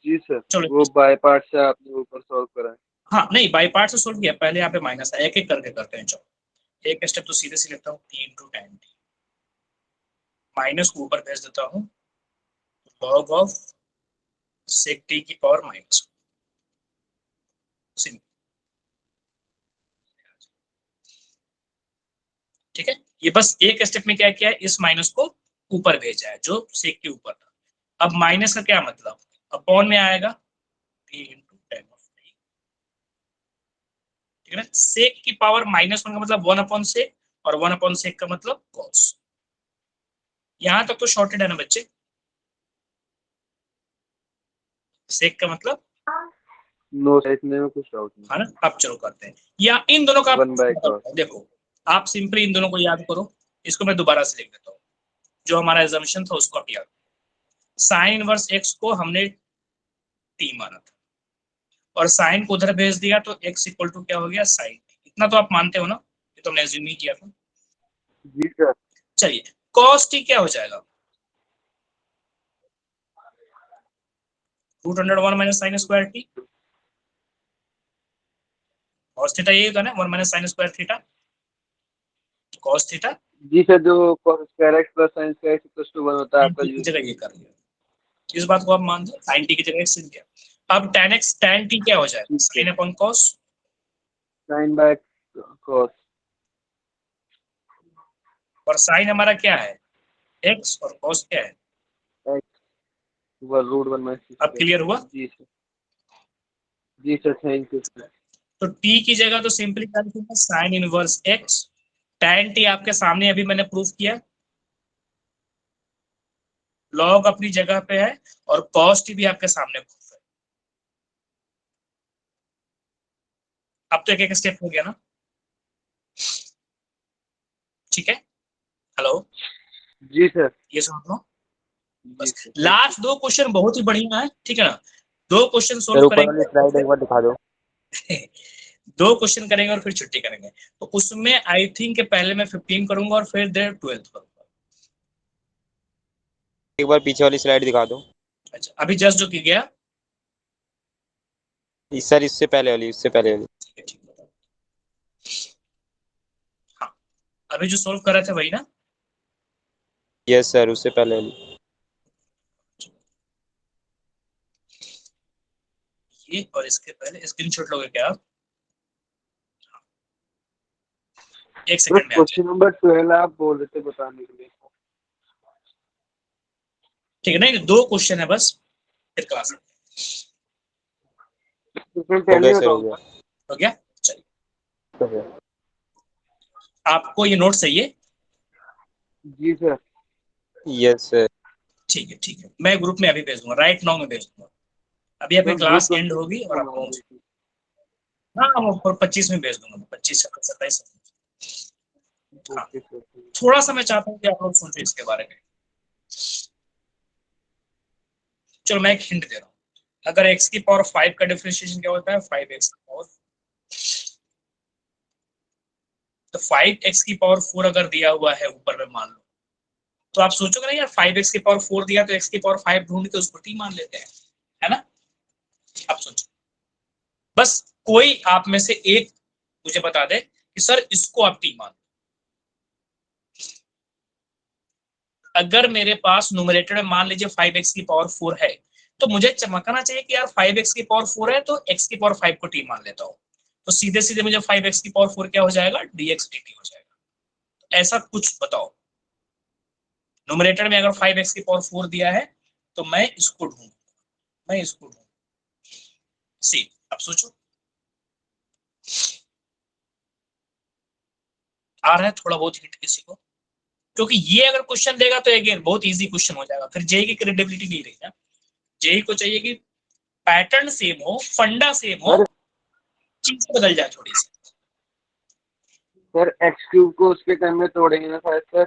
जी सर, चलो वो बाय पार्ट से आपने ऊपर सॉल्व करा है। हाँ नहीं, बाई पार्ट से सोल्व किया, पहले यहाँ पे माइनस है, एक एक करके करते हैं। चलो एक स्टेप तो सीधे से लिखता हूँ, t into tan T, minus को ऊपर भेज देता हूँ, लॉग ऑफ सेक टी की पावर माइनस, ठीक है। ये बस एक स्टेप में क्या किया है, इस माइनस को ऊपर भेजा है जो सेक के ऊपर था। अब माइनस का क्या मतलब, अपॉन में आएगा t into tan of T, ठीक है ना। सेक की पावर -1 का मतलब 1 अपॉन सेक, और 1 अपॉन सेक का मतलब कॉस। यहां तक तो शॉर्टेड है ना बच्चे, सेक का मतलब नो सर, इतने में कुछ डाउट नहीं। है ना। अब चलो करते हैं, या इन दोनों का आप 1/cos। देखो, आप सिंपली इन दोनों को याद करो। इसको मैं दोबारा से लिख देता हूँ, जो हमारा एजम्पशन था उसको आप याद। साइन इनवर्स एक्स को हमने टी माना था, और साइन को उधर भेज दिया, तो एक्स इक्वल टू क्या हो गया, साइन टी। इतना तो आप मानते हो ना, ये तो हमने एज्यूम ही किया था। जी सर। चलिए कॉस टी क्या हो जाएगा, √1 minus sine square t, cos theta यही होता है ना, 1 minus sine square theta, cos theta. जी सर, जो cos square x plus sin square x equals to 1 होता है आपका की जगह ये कर लिया, इस बात को आप मान दो, साइन टी की जगह एक्स लिख दिया। अब tan x tan टी क्या हो जाएगा, sine upon cos, sin by cos। और साइन हमारा क्या है, एक्स, और कॉस क्या है, x √1 माइनस। अब क्लियर हुआ। जी सर। जी सर, थैंक यू सर। तो t की जगह तो सिंपली क्या लिखूंगा, sine inverse x tan t आपके सामने अभी मैंने प्रूफ किया, log अपनी जगह पे है और cos t भी आपके सामने प्रूफ है। अब तो एक एक स्टेप हो गया ना, ठीक है। हेलो जी सर। ये समझ लो। जी बस सर। लास्ट दो क्वेश्चन बहुत ही बढ़िया है, ठीक है ना। दो क्वेश्चन सर सोल्व ऊपर वाली स्लाइड करेंगे, एक बार दिखा दो। दो क्वेश्चन करेंगे और फिर छुट्टी करेंगे। तो उसमें आई थिंक पहले मैं 15 करूंगा और फिर 12 करूंगा। एक बार पीछे वाली स्लाइड दिखा दो। अच्छा, अभी जस्ट जो की गया, सर इससे पहले वाली, इससे पहले वाली। ठीक है, ठीक है। हाँ, अभी जो सोल्व कर रहे थे वही ना। यस सर, उससे पहले वाली। ये और इसके पहले स्क्रीनशॉट लोगे क्या आप? एक सेकंड में आ जाए, क्वेश्चन नंबर 12 आप बोल रहे थे बताने के लिए। ठीक है। नहीं, दो क्वेश्चन है बस, फिर क्लास हो गया सर, हो गया। हो गया। चलिए, आपको ये नोट चाहिए? जी सर। Yes sir. ठीक है, ठीक है, मैं ग्रुप में अभी भेज दूंगा, राइट नाउ में भेज दूंगा। अभी आपकी क्लास एंड होगी और आपको, हाँ, वो 25 में भेज दूंगा, 25 27। हाँ, थोड़ा सा मैं चाहता हूँ कि आप लोग सोचो इसके बारे में। चलो मैं एक हिंट दे रहा हूँ, अगर x की पावर 5 का डिफरेंशिएशन क्या होता है? 5x की पावर, तो 5x की पावर 4 अगर दिया हुआ है ऊपर में मान लो, तो आप सोचोगे ना यार 5x की पावर 4 दिया तो x की पावर 5 ढूंढ के उसको t मान लेते हैं, है ना। आप सोचो, बस कोई आप में से एक मुझे बता दे कि सर इसको आप t मान। अगर मेरे पास न्यूमरेटर में मान लीजिए 5x की पावर 4 है, तो मुझे चमकना चाहिए कि यार 5x की पावर 4 है तो x की पावर 5 को t मान लेता हूं, तो सीधे सीधे मुझे 5x की पावर 4 क्या हो जाएगा? dx dt हो जाएगा। ऐसा कुछ बताओ, न्यूमरेटर में अगर 5x की पावर 4 दिया है तो मैं इसको ढूंढूं, सी। अब सोचो, आ रहा है थोड़ा बहुत हिंट किसी को? क्योंकि ये अगर क्वेश्चन देगा तो अगेन बहुत इजी क्वेश्चन हो जाएगा, फिर जेई की क्रेडिबिलिटी नहीं रही ना। जेई को चाहिए कि पैटर्न सेम हो, फंडा सेम हो, चीज बदल जाए थोड़ी सी। सर एक्स क्यूब को उसके टर्म में तोड़ेंगे ना शायद सर,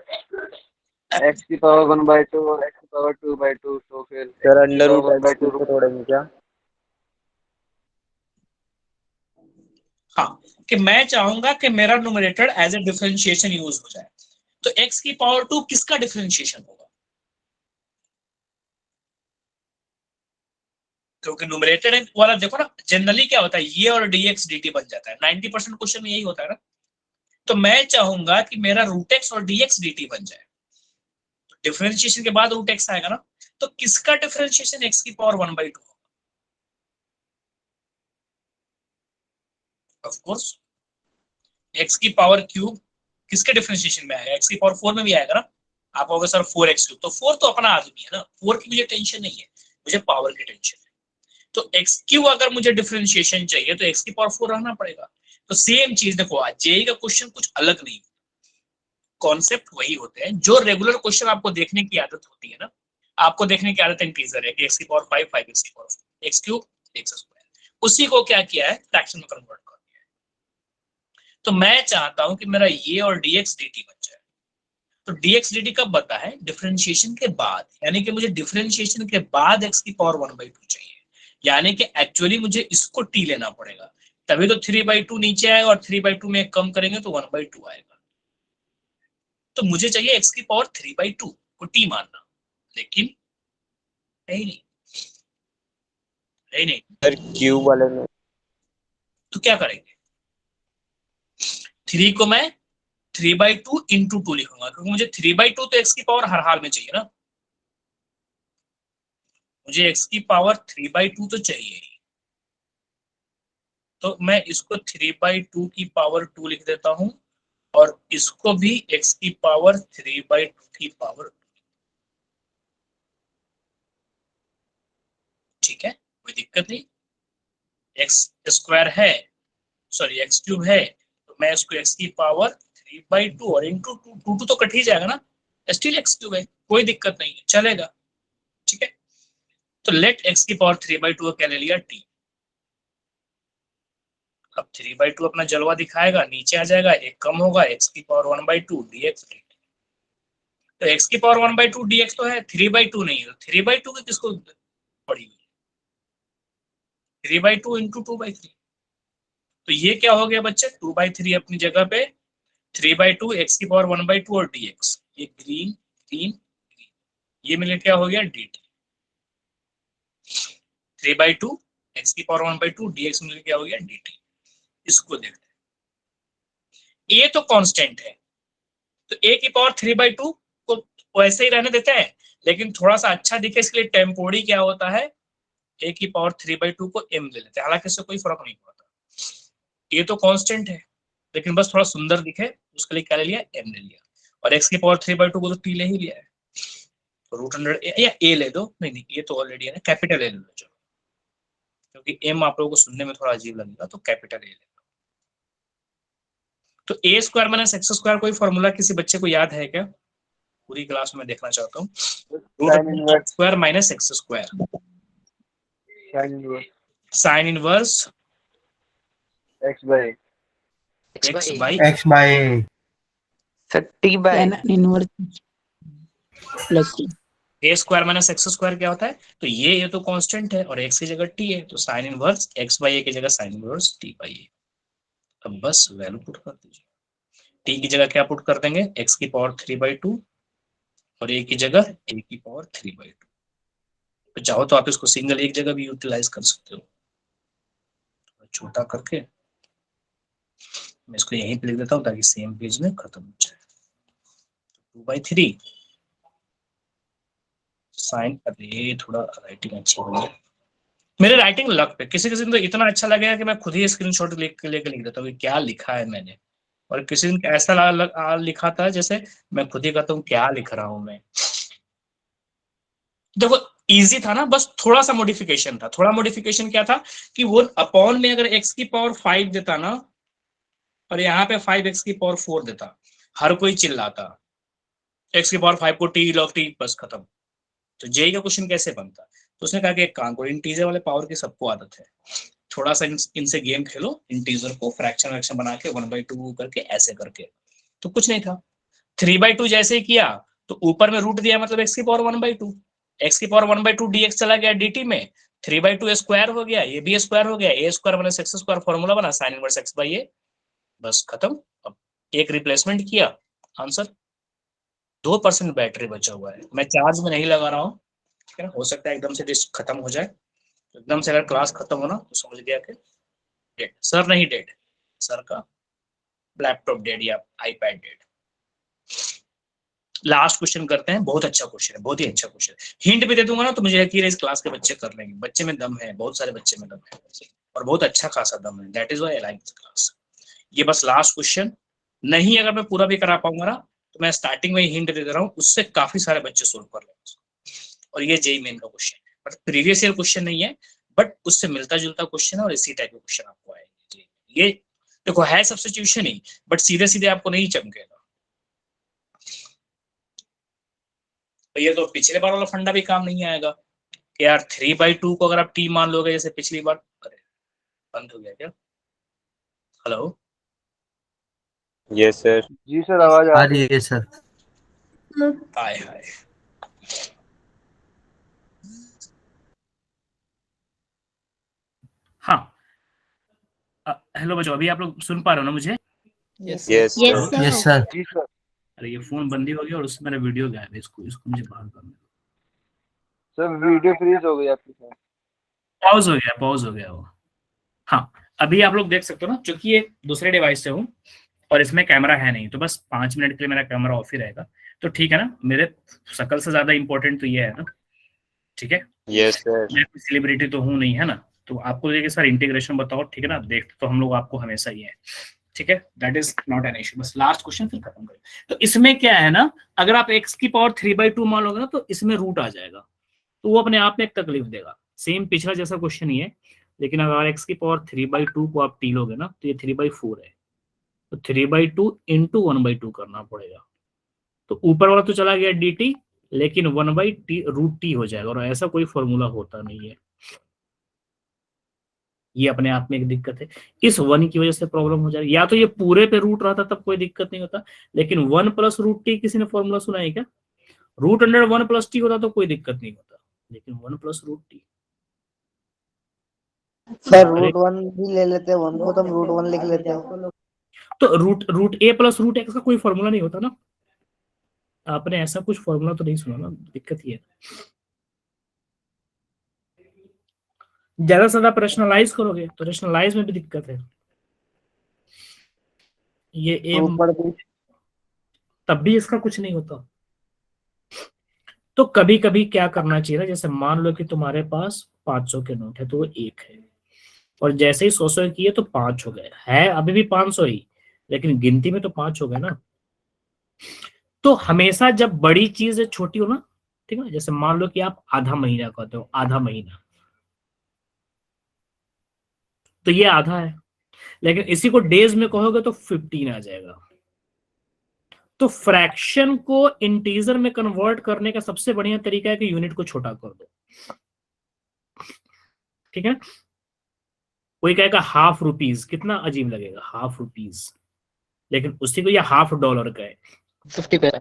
एक्स की पावर 1/2 और एक्स की पावर 2/2, तो फिर sir under root x cube को तोड़ेंगे क्या? हाँ, कि मैं चाहूंगा कि मेरा numerator as a differentiation use हो जाए, तो x की पावर 2 किसका डिफरेंशिएशन होगा? क्योंकि न्यूमरेटर वाला देखो ना, जनरली क्या होता है, ये और dx dt बन जाता है, 90% क्वेश्चन में यही होता है ना। तो मैं चाहूंगा कि मेरा रूट एक्स और dx dt बन जाए, डिफरेंशिएशन के बाद रूट एक्स आएगा ना, तो किसका डिफरेंशिएशन x की पावर 1/2 होगा? ऑफ कोर्स x की पावर क्यूब किसके डिफरेंशिएशन में आएगा? x की पावर 4 में भी आएगा ना। आप कहोगे सर 4x क्यूब, तो 4 तो अपना आदमी है ना, 4 की मुझे टेंशन नहीं है, मुझे पावर की टेंशन है। तो x क्यूब अगर मुझे डिफरेंशिएशन चाहिए तो x की पावर 4 रहना पड़ेगा। तो सेम चीज देखो, आज जेई का क्वेश्चन कुछ अलग नहीं, कॉन्सेप्ट वही होते हैं जो रेगुलर क्वेश्चन आपको देखने की आदत होती है ना। आपको देखने की आदत इंटीजर है कि x की पावर 5 5x की power 4, x cube x square, उसी को क्या किया है? फ्रैक्शन में कन्वर्ट कर दिया है। तो मैं चाहता हूं कि मेरा ये और dx dt बन जाए। तो dx dt कब बनता है? डिफरेंशिएशन के बाद, यानी कि मुझे डिफरेंशिएशन के बाद x की पावर 1/2 चाहिए, यानी कि एक्चुअली मुझे इसको t लेना पड़ेगा, तभी तो 3/2 नीचे आएगा और 3/2 में कम करेंगे तो 1/2 आएगा। तो मुझे चाहिए x की पावर 3/2 को t मानना, लेकिन नहीं नहीं नहीं नहीं, सर क्यूब वाले में तो क्या करेंगे? 3 को मैं 3/2 इंटू 2 लिखूंगा, क्योंकि मुझे 3/2 तो x की पावर हर हाल में चाहिए ना, मुझे x की पावर 3/2 तो चाहिए ही। तो मैं इसको 3/2 की पावर 2 लिख देता हूं और इसको भी x की पावर 3/2 की पावर, ठीक है, कोई दिक्कत नहीं। x स्क्वायर है, सॉरी x क्यूब है, तो मैं इसको x की पावर 3/2 और इंटू 2 तो कट ही जाएगा ना, स्टिल x³ है, कोई दिक्कत नहीं है, चलेगा। ठीक है, तो लेट x की पावर 3/2 क्या ले लिया t। अब 3/2 अपना जलवा दिखाएगा, नीचे आ जाएगा, एक कम होगा, x की पावर 1/2 dx dt। तो x की पावर 1/2 dx तो है, 3/2 नहीं है। 3/2 की किसको पड़ी हुई है? 3/2 इंटू 2/3। तो ये क्या हो गया बच्चे, 2/3 अपनी जगह पे, 3/2 x की पावर 1/2 और dx, ये ग्रीन ग्रीन ग्रीन, ये मिलकर क्या हो गया dt। 3/2 x की पावर 1/2 dx मिलकर क्या हो गया dt। इसको देखते हैं, a तो कांस्टेंट है, तो a की पावर 3/2 को वैसे ही रहने देते हैं, लेकिन थोड़ा सा अच्छा दिखे इसके लिए टेम्पोरी क्या होता है, a की पावर 3/2 को m ले लेते हैं, हालांकि इससे कोई फर्क नहीं पड़ता। a तो कांस्टेंट है, लेकिन बस थोड़ा सुंदर दिखे उसके लिए क्या ले लिया, m ले लिया। और x की पावर 3/2 को तो t ले ही लिया है, तो √100 या a ले दो, नहीं ये तो ऑलरेडी है ना, कैपिटल a ले लो चलो, क्योंकि m आप लोगों को सुनने में थोड़ा अजीब लगेगा, तो कैपिटल a ले लो। तो a square minus x square कोई फॉर्मूला किसी बच्चे को याद है क्या? पूरी क्लास में देखना चाहता हूँ। √x² minus x², sine inverse x by x by sir t by tan inverse plus a square minus x² क्या होता है, तो ये तो कांस्टेंट है और x की जगह t है, तो साइन इनवर्स x/a की जगह साइन इनवर्स t/a। अब बस वैल्यू पुट कर दीजिए, t की जगह क्या पुट कर देंगे, x की पावर 3/2 और a की जगह a की पावर 3/2। तो चाहो तो आप इसको सिंगल एक जगह भी यूटिलाइज कर सकते हो, छोटा करके मैं इसको यहीं पे लिख देता हूँ ताकि सेम पेज में खत्म हो जाए। 2/3 साइन, अरे थोड़ा राइटिंग अच्छी बनी है, मेरे राइटिंग लक पे, किसी किसी दिन तो इतना अच्छा लगेगा कि मैं खुद ही स्क्रीनशॉट लेके लिख देता हूँ कि क्या लिखा है मैंने, और किसी दिन ऐसा लिखा था जैसे मैं खुद ही कहता हूँ क्या लिख रहा हूं मैं। देखो इजी था ना, बस थोड़ा सा मॉडिफिकेशन था। थोड़ा मॉडिफिकेशन क्या था कि वो अपॉन में अगर x की पावर 5 देता ना, और यहाँ पे 5x की पावर 4 देता, हर कोई चिल्लाता, x की पावर 5 को t log t, बस खत्म। तो जेई का क्वेश्चन कैसे बनता, तो उसने कहा कि एक काम करो, इंटीजर वाले पावर की सबको आदत है, थोड़ा सा इनसे गेम खेलो, इंटीजर को फ्रैक्शन बना के 1/2 करके ऐसे करके, तो कुछ नहीं था। 3/2 जैसे ही किया तो ऊपर में रूट दिया, मतलब x की पावर 1/2, x की पावर 1/2 dx चला गया dt में, 3/2 स्क्वायर हो गया, ये भी स्क्वायर हो गया, a square minus x square formula बना, साइन इनवर्स x/a, बस खत्म। अब एक रिप्लेसमेंट किया, आंसर 2% बैटरी बचा हुआ है, मैं चार्ज में नहीं लगा रहा हूँ, ठीक है ना, हो सकता है एकदम से डिस्क खत्म हो जाए, एकदम से अगर क्लास खत्म हो ना तो समझ गया कि डेड, सर नहीं डेड, सर का लैपटॉप डेड या आईपैड डेड। लास्ट क्वेश्चन करते हैं, बहुत अच्छा क्वेश्चन है, बहुत ही अच्छा क्वेश्चन है, हिंट भी दे दूंगा ना तो मुझे यकीन है इस क्लास के बच्चे कर लेंगे, बच्चे में दम है, बहुत सारे बच्चे में दम है और बहुत अच्छा खासा दम है, that is why I like this class. ये बस लास्ट क्वेश्चन नहीं, अगर मैं पूरा भी करा पाऊंगा ना तो मैं स्टार्टिंग में ही हिंट दे रहा हूँ, उससे काफी सारे बच्चे सोल्व कर लेंगे। और ये जेई मेन का क्वेश्चन है, बट प्रीवियस ईयर क्वेश्चन नहीं है, बट उससे मिलता जुलता क्वेश्चन है और इसी टाइप के क्वेश्चन आपको आएंगे। ये देखो है सब्स्टिट्यूशन ही, बट सीधे सीधे आपको नहीं चमकेगा। तो ये तो पिछले बार वाला फंडा भी काम नहीं आएगा कि यार 3/2 को अगर आप t मान लोगे जैसे पिछली बार, अरे बंद हो गया क्या, हेलो, यस सर, जी सर आवाज आ रही है सर। हाय हाय, हाँ हेलो बच्चों, अभी आप लोग सुन पा रहे हो ना मुझे? yes yes yes sir. जी सर। अरे ये फोन बंद ही हो गया और उसमें मेरा वीडियो गायब है, इसको मुझे बाहर करना है। सर वीडियो फ्रीज हो गई आपकी सर, पॉज हो गया वो। हाँ अभी आप लोग देख सकते हो ना, क्योंकि ये दूसरे डिवाइस से हूँ और इसमें कैमरा है नहीं, तो बस 5 मिनट के लिए मेरा कैमरा ऑफ ही रहेगा, तो ठीक है ना, मेरे शकल से ज्यादा इंपॉर्टेंट तो ये है ना, ठीक है। Yes sir. मैं कोई सेलिब्रिटी तो हूँ नहीं, है ना, तो आपको देखिए सर इंटीग्रेशन बताओ, ठीक है ना, देखते तो हम लोग आपको हमेशा ही है, ठीक है, that is not an issue. बस लास्ट क्वेश्चन फिर खत्म करें। तो इसमें क्या है ना, अगर आप x की पावर 3/2 मान लोगे ना तो इसमें रूट आ जाएगा, तो वो अपने आप में एक तकलीफ देगा, सेम पिछला जैसा क्वेश्चन ही है, लेकिन अगर x की पावर 3/2 को आप t लोगे ना तो ये 3/4 है, तो 3/2 इंटू 1/2 करना पड़ेगा। तो ऊपर वाला तो चला गया dt, लेकिन 1/√t हो जाएगा, और ऐसा कोई फॉर्मूला होता नहीं है। ये अपने आप में एक दिक्कत है, इस 1 की वजह से प्रॉब्लम हो जाएगी। या तो ये पूरे पे रूट रहता तब कोई दिक्कत नहीं होता, लेकिन 1+√t किसी ने फॉर्मूला सुना है क्या? √1+t होता तो कोई दिक्कत नहीं होता, लेकिन 1+√t। सर √1 भी ले लेते हैं, 1 को तो हम √1 लिख लेते हैं। तो रूट a प्लस √x का कोई फॉर्मूला नहीं होता ना, आपने ऐसा कुछ फॉर्मूला तो नहीं सुना ना, दिक्कत ये है। ज्यादा से ज्यादा रेशनलाइज करोगे तो रेशनलाइज में भी दिक्कत है, ये a तब भी इसका कुछ नहीं होता। तो कभी कभी क्या करना चाहिए ना, जैसे मान लो कि तुम्हारे पास 500 के नोट है तो वो 1 है, और जैसे ही 100 किए तो 5 हो गए, है अभी भी 500 ही, लेकिन गिनती में तो 5 हो गए ना। तो हमेशा जब बड़ी चीज छोटी हो ना, ठीक है, जैसे मान लो कि आप आधा महीना कहते हो, आधा महीना, तो ये आधा है, लेकिन इसी को डेज में कहोगे तो 15 आ जाएगा। तो फ्रैक्शन को इंटीजर में कन्वर्ट करने का सबसे बढ़िया तरीका है कि यूनिट को छोटा कर दो, ठीक है। कोई कहेगा ₹0.5, कितना अजीब लगेगा ₹0.5, लेकिन उसी को ये $0.50 का है, 50 पैसा।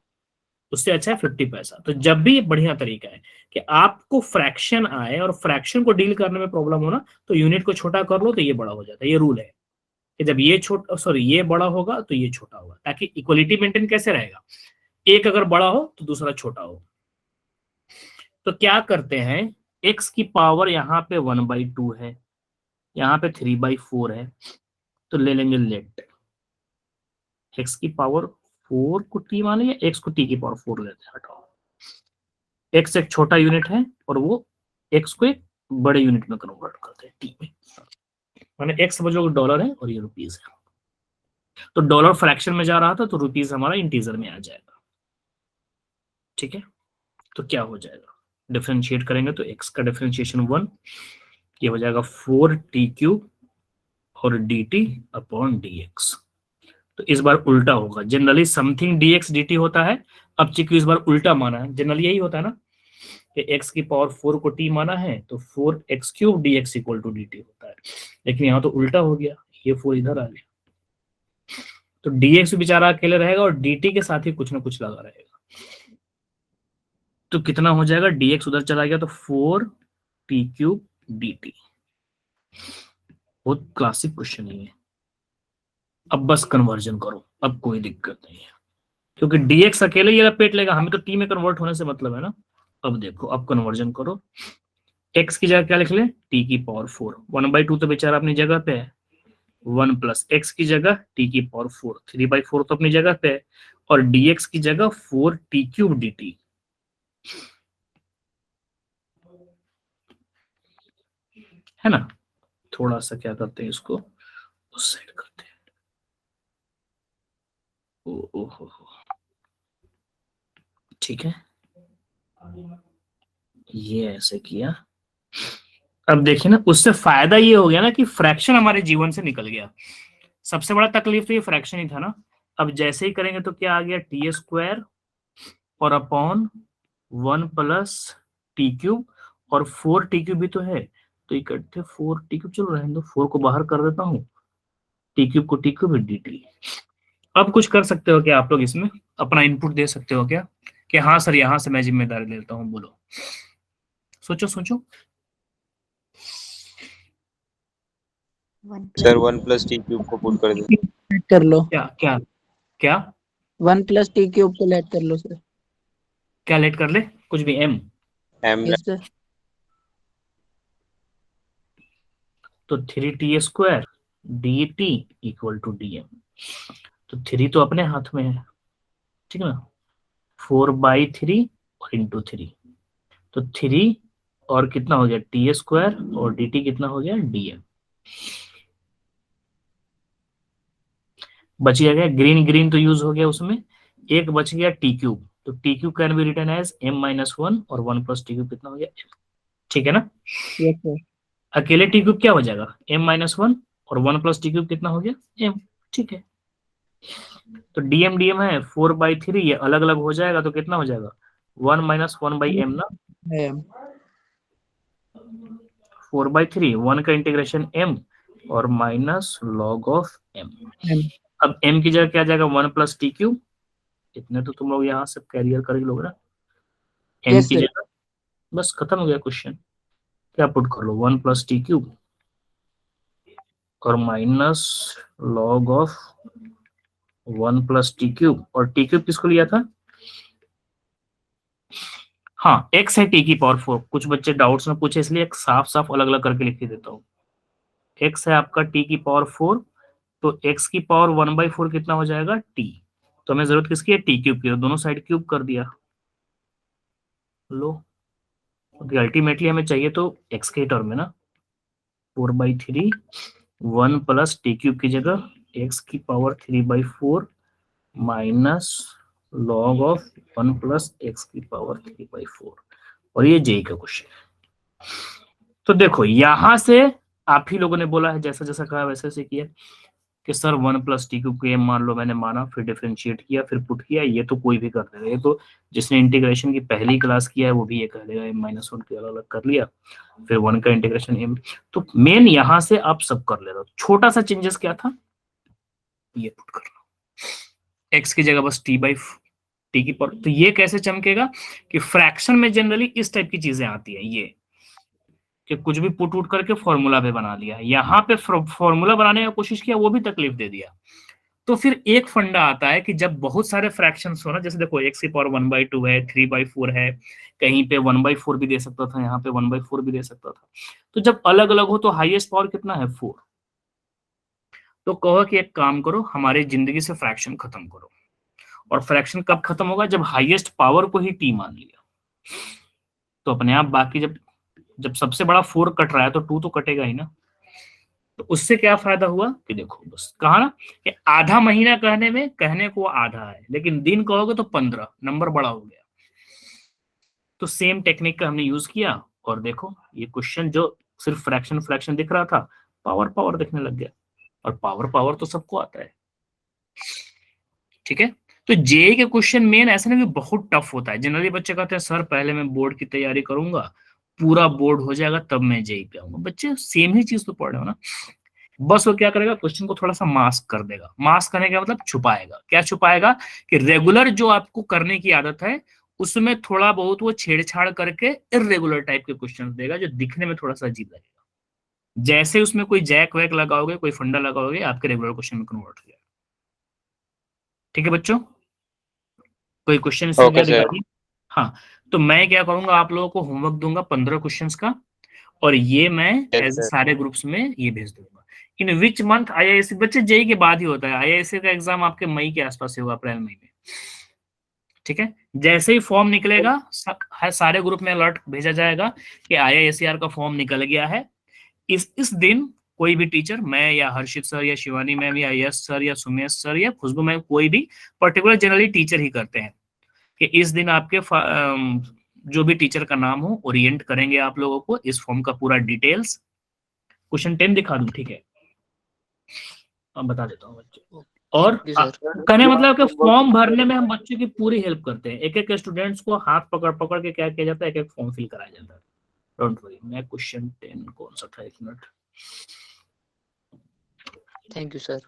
उससे अच्छा है 50 पैसा। तो जब भी बढ़िया तरीका है कि आपको फ्रैक्शन आए और फ्रैक्शन को डील करने में प्रॉब्लम हो ना, तो यूनिट को छोटा कर लो तो ये बड़ा हो जाता है। ये रूल है कि जब ये बड़ा होगा तो ये छोटा होगा, ताकि इक्वलिटी मेंटेन कैसे रहेगा, एक अगर बड़ा हो तो दूसरा छोटा हो। तो क्या करते हैं, x की पावर यहाँ पे 1/2 है, यहाँ पे 3/4 है, तो ले लेंगे लेट x की पावर 4 को t माने या x को t की पावर 4 लेते हैं, हटाओ। x एक छोटा यूनिट है और वो x को एक बड़े यूनिट में कन्वर्ट करते हैं t में, माने x समझो डॉलर है और ये रुपीज है। तो डॉलर फ्रैक्शन में जा रहा था तो रुपीज हमारा इंटीजर में आ जाएगा, ठीक है। तो क्या हो जाएगा, डिफरेंशिएट करेंगे तो x का डिफरेंशिएशन 1, ये हो जाएगा 4t³ और dt/dx। तो इस बार उल्टा होगा, जनरली समथिंग dx dt होता है, अब चूंकि इस बार उल्टा माना है, जनरली यही होता है ना कि x की पावर 4 को t माना है तो 4x³ dx = dt होता है, लेकिन यहाँ तो उल्टा हो गया, ये 4 इधर आ गया, तो dx बेचारा अकेले रहेगा और dt के साथ ही कुछ ना कुछ लगा रहेगा। तो कितना हो जाएगा, dx उधर चला गया तो 4t³ dt। बहुत क्लासिक क्वेश्चन है। अब बस कन्वर्जन करो, अब कोई दिक्कत नहीं है, क्योंकि dx अकेले ही लपेट लेगा, हमें तो t में कन्वर्ट होने से मतलब है ना। अब देखो, अब कन्वर्जन करो, x की जगह क्या लिख ले, t की पावर 4, 1/2 तो बेचारा अपनी जगह पे है, 1 + x की जगह t की पावर 4, 3/4 तो अपनी जगह पे है, और dx की जगह 4t³ dt। है ना, थोड़ा सा क्या करते हैं, इसको उस साइड करते हैं। ओहो, ठीक है, ये ऐसे किया। अब देखिए ना, उससे फायदा ये हो गया ना कि फ्रैक्शन हमारे जीवन से निकल गया। सबसे बड़ा तकलीफ तो ये फ्रैक्शन ही था ना। अब जैसे ही करेंगे तो क्या आ गया, t² और अपॉन 1 + t³ और 4t³ भी तो है, तो इकट्ठे 4t³, चलो रहने दो, 4 को बाहर कर देता हूँ, t³ को t³ dt। अब कुछ कर सकते हो क्या आप लोग, इसमें अपना इनपुट दे सकते हो क्या कि हाँ सर यहाँ से मैं जिम्मेदारी लेता हूँ, बोलो, सोचो सोचो। सर 1 + t³ को पुट कर दो, ऐड कर लो, क्या क्या क्या 1 + t³ को ऐड कर लो सर। क्या लेट कर ले, कुछ भी m। Yes sir. तो 3t² dt = dm। तो 3 तो अपने हाथ में है, ठीक है ना, 4/3 और इंटू 3, तो 3 और कितना हो गया, t² और dt कितना हो गया, dm। बच गया क्या, ग्रीन ग्रीन तो यूज हो गया उसमें, एक बच गया t³, तो t³ can be written as m-1 और 1 + t³ कितना हो गया m, ठीक है ना। Yes sir. अकेले t³ क्या हो जाएगा, m-1 और 1 + t³ कितना हो गया m, ठीक है। तो डीएम डीएम है 4/3, ये अलग अलग हो जाएगा तो कितना हो जाएगा 1 - 1/m ना, m 4/3 1 का इंटीग्रेशन m और minus log of m। m अब m की जगह क्या जाएगा 1 + t³। इतने तो तुम लोग यहाँ से कैरियर कर लोगे ना। m Yes, की sir. जगह बस खत्म हो गया क्वेश्चन, क्या पुट कर लो 1 + t³ और माइनस log ऑफ 1 + t³। और t³ किसको लिया था, हाँ x है t⁴। कुछ बच्चे डाउट्स में पूछे इसलिए साफ साफ अलग अलग करके लिख देता हूँ। x है आपका t⁴, तो x की पावर 1/4 कितना हो जाएगा t। तो हमें जरूरत किसकी है t³ की, तो दोनों साइड क्यूब कर दिया लो। अल्टीमेटली हमें चाहिए तो x के टर्म में ना 4/3 1 + t³ की जगह x की power 3/4 minus log of 1 + x की पावर 3/4। और ये जेई का क्वेश्चन। तो देखो यहां से आप ही लोगों ने बोला है, जैसा जैसा कहा वैसे वैसे किया कि सर 1 + t³ को मान लो, मैंने माना, फिर डिफरेंशिएट किया, फिर पुट किया। ये तो कोई भी कर देगा, ये तो जिसने इंटीग्रेशन की पहली क्लास किया है वो भी ये कर देगा, m-1 के अलग अलग कर लिया, फिर 1 का इंटीग्रेशन m। तो मेन यहां से आप सब कर ले रहे हो। छोटा सा चेंजेस क्या था, ये पुट करना, x की जगह बस t की पावर। तो ये कैसे चमकेगा कि फ्रैक्शन में जनरली इस टाइप की चीजें आती है, ये कि कुछ भी पुट उट करके फॉर्मूला पे बना लिया। यहाँ पे फॉर्मूला बनाने की कोशिश किया, वो भी तकलीफ दे दिया। तो फिर एक फंडा आता है कि जब बहुत सारे फ्रैक्शंस हो ना, जैसे देखो x की पावर 1/2 है, 3/4 है, कहीं पे 1/4 भी दे सकता था, यहाँ पे 1/4 भी दे सकता था। तो जब अलग अलग हो तो हाईएस्ट पावर कितना है 4। तो कहो कि एक काम करो, हमारी जिंदगी से फ्रैक्शन खत्म करो। और फ्रैक्शन कब खत्म होगा, जब हाईएस्ट पावर को ही t मान लिया। तो अपने आप बाकी जब सबसे बड़ा 4 कट रहा है तो 2 तो कटेगा ही ना। तो उससे क्या फायदा हुआ कि देखो बस कहा ना कि आधा महीना कहने को आधा है, लेकिन दिन कहोगे तो 15, नंबर बड़ा हो गया। तो सेम टेक्निक का हमने यूज किया और देखो ये क्वेश्चन जो सिर्फ फ्रैक्शन दिख रहा था, पावर दिखने लग गया। और पावर तो सबको आता है, ठीक है। तो जेईई के क्वेश्चन मेन ऐसा नहीं कि बहुत टफ होता है। जनरली बच्चे कहते हैं सर पहले मैं बोर्ड की तैयारी करूंगा, पूरा बोर्ड हो जाएगा तब मैं जेईई पे आऊंगा। बच्चे सेम ही चीज तो पढ़ रहे हो ना, बस वो क्या करेगा, क्वेश्चन को थोड़ा सा मास्क कर देगा। मास्क करने का मतलब छुपाएगा। क्या छुपाएगा कि रेगुलर जो आपको करने की आदत है उसमें थोड़ा बहुत वो छेड़छाड़ करके इर्रेगुलर टाइप के क्वेश्चन देगा जो दिखने में थोड़ा सा अजीब लगेगा। जैसे उसमें कोई जैक वैक लगाओगे, कोई फंडा लगाओगे, आपके रेगुलर क्वेश्चन में कन्वर्ट हो जाएगा। ठीक है बच्चों, कोई क्वेश्चन इससे क्या दिखाइए। हाँ, तो मैं क्या करूंगा, आप लोगों को होमवर्क दूंगा 15 क्वेश्चंस का, और ये मैं ऐसे सारे ग्रुप्स में ये भेज दूंगा। इन विच मंथ आईआईएससी, बच्चे जेईई के बाद ही होता है। आईआईएससी का एग्जाम आपके मई के आसपास ही होगा, अप्रैल मई में, ठीक है। जैसे ही फॉर्म निकलेगा सारे ग्रुप में अलर्ट भेजा जाएगा कि आईआईएससीआर का फॉर्म निकल गया है। इस दिन कोई भी टीचर, मैं या हर्षित सर या शिवानी मैम या यश सर या सुमेश सर या खुशबू मैम, कोई भी पर्टिकुलर जनरली टीचर ही करते हैं कि इस दिन आपके जो भी टीचर का नाम हो ओरिएंट करेंगे आप लोगों को इस फॉर्म का पूरा डिटेल्स। क्वेश्चन 10 दिखा दूं, ठीक है, अब बता देता हूँ बच्चों। और कहने मतलब कि फॉर्म भरने में हम बच्चों की पूरी हेल्प करते हैं। एक एक स्टूडेंट्स को हाथ पकड़ पकड़ के क्या किया जाता है, एक एक फॉर्म फिल कराया जाता है। Don't worry. मैं क्वेश्चन 10 कौन सा था, 1 minute. Thank you sir.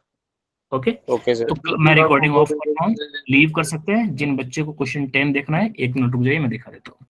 Okay sir. तो मैं रिकॉर्डिंग ऑफ कर रहा हूँ, लीव कर सकते हैं। जिन बच्चे को क्वेश्चन 10 देखना है 1 मिनट रुक जाइए, मैं दिखा देता हूँ।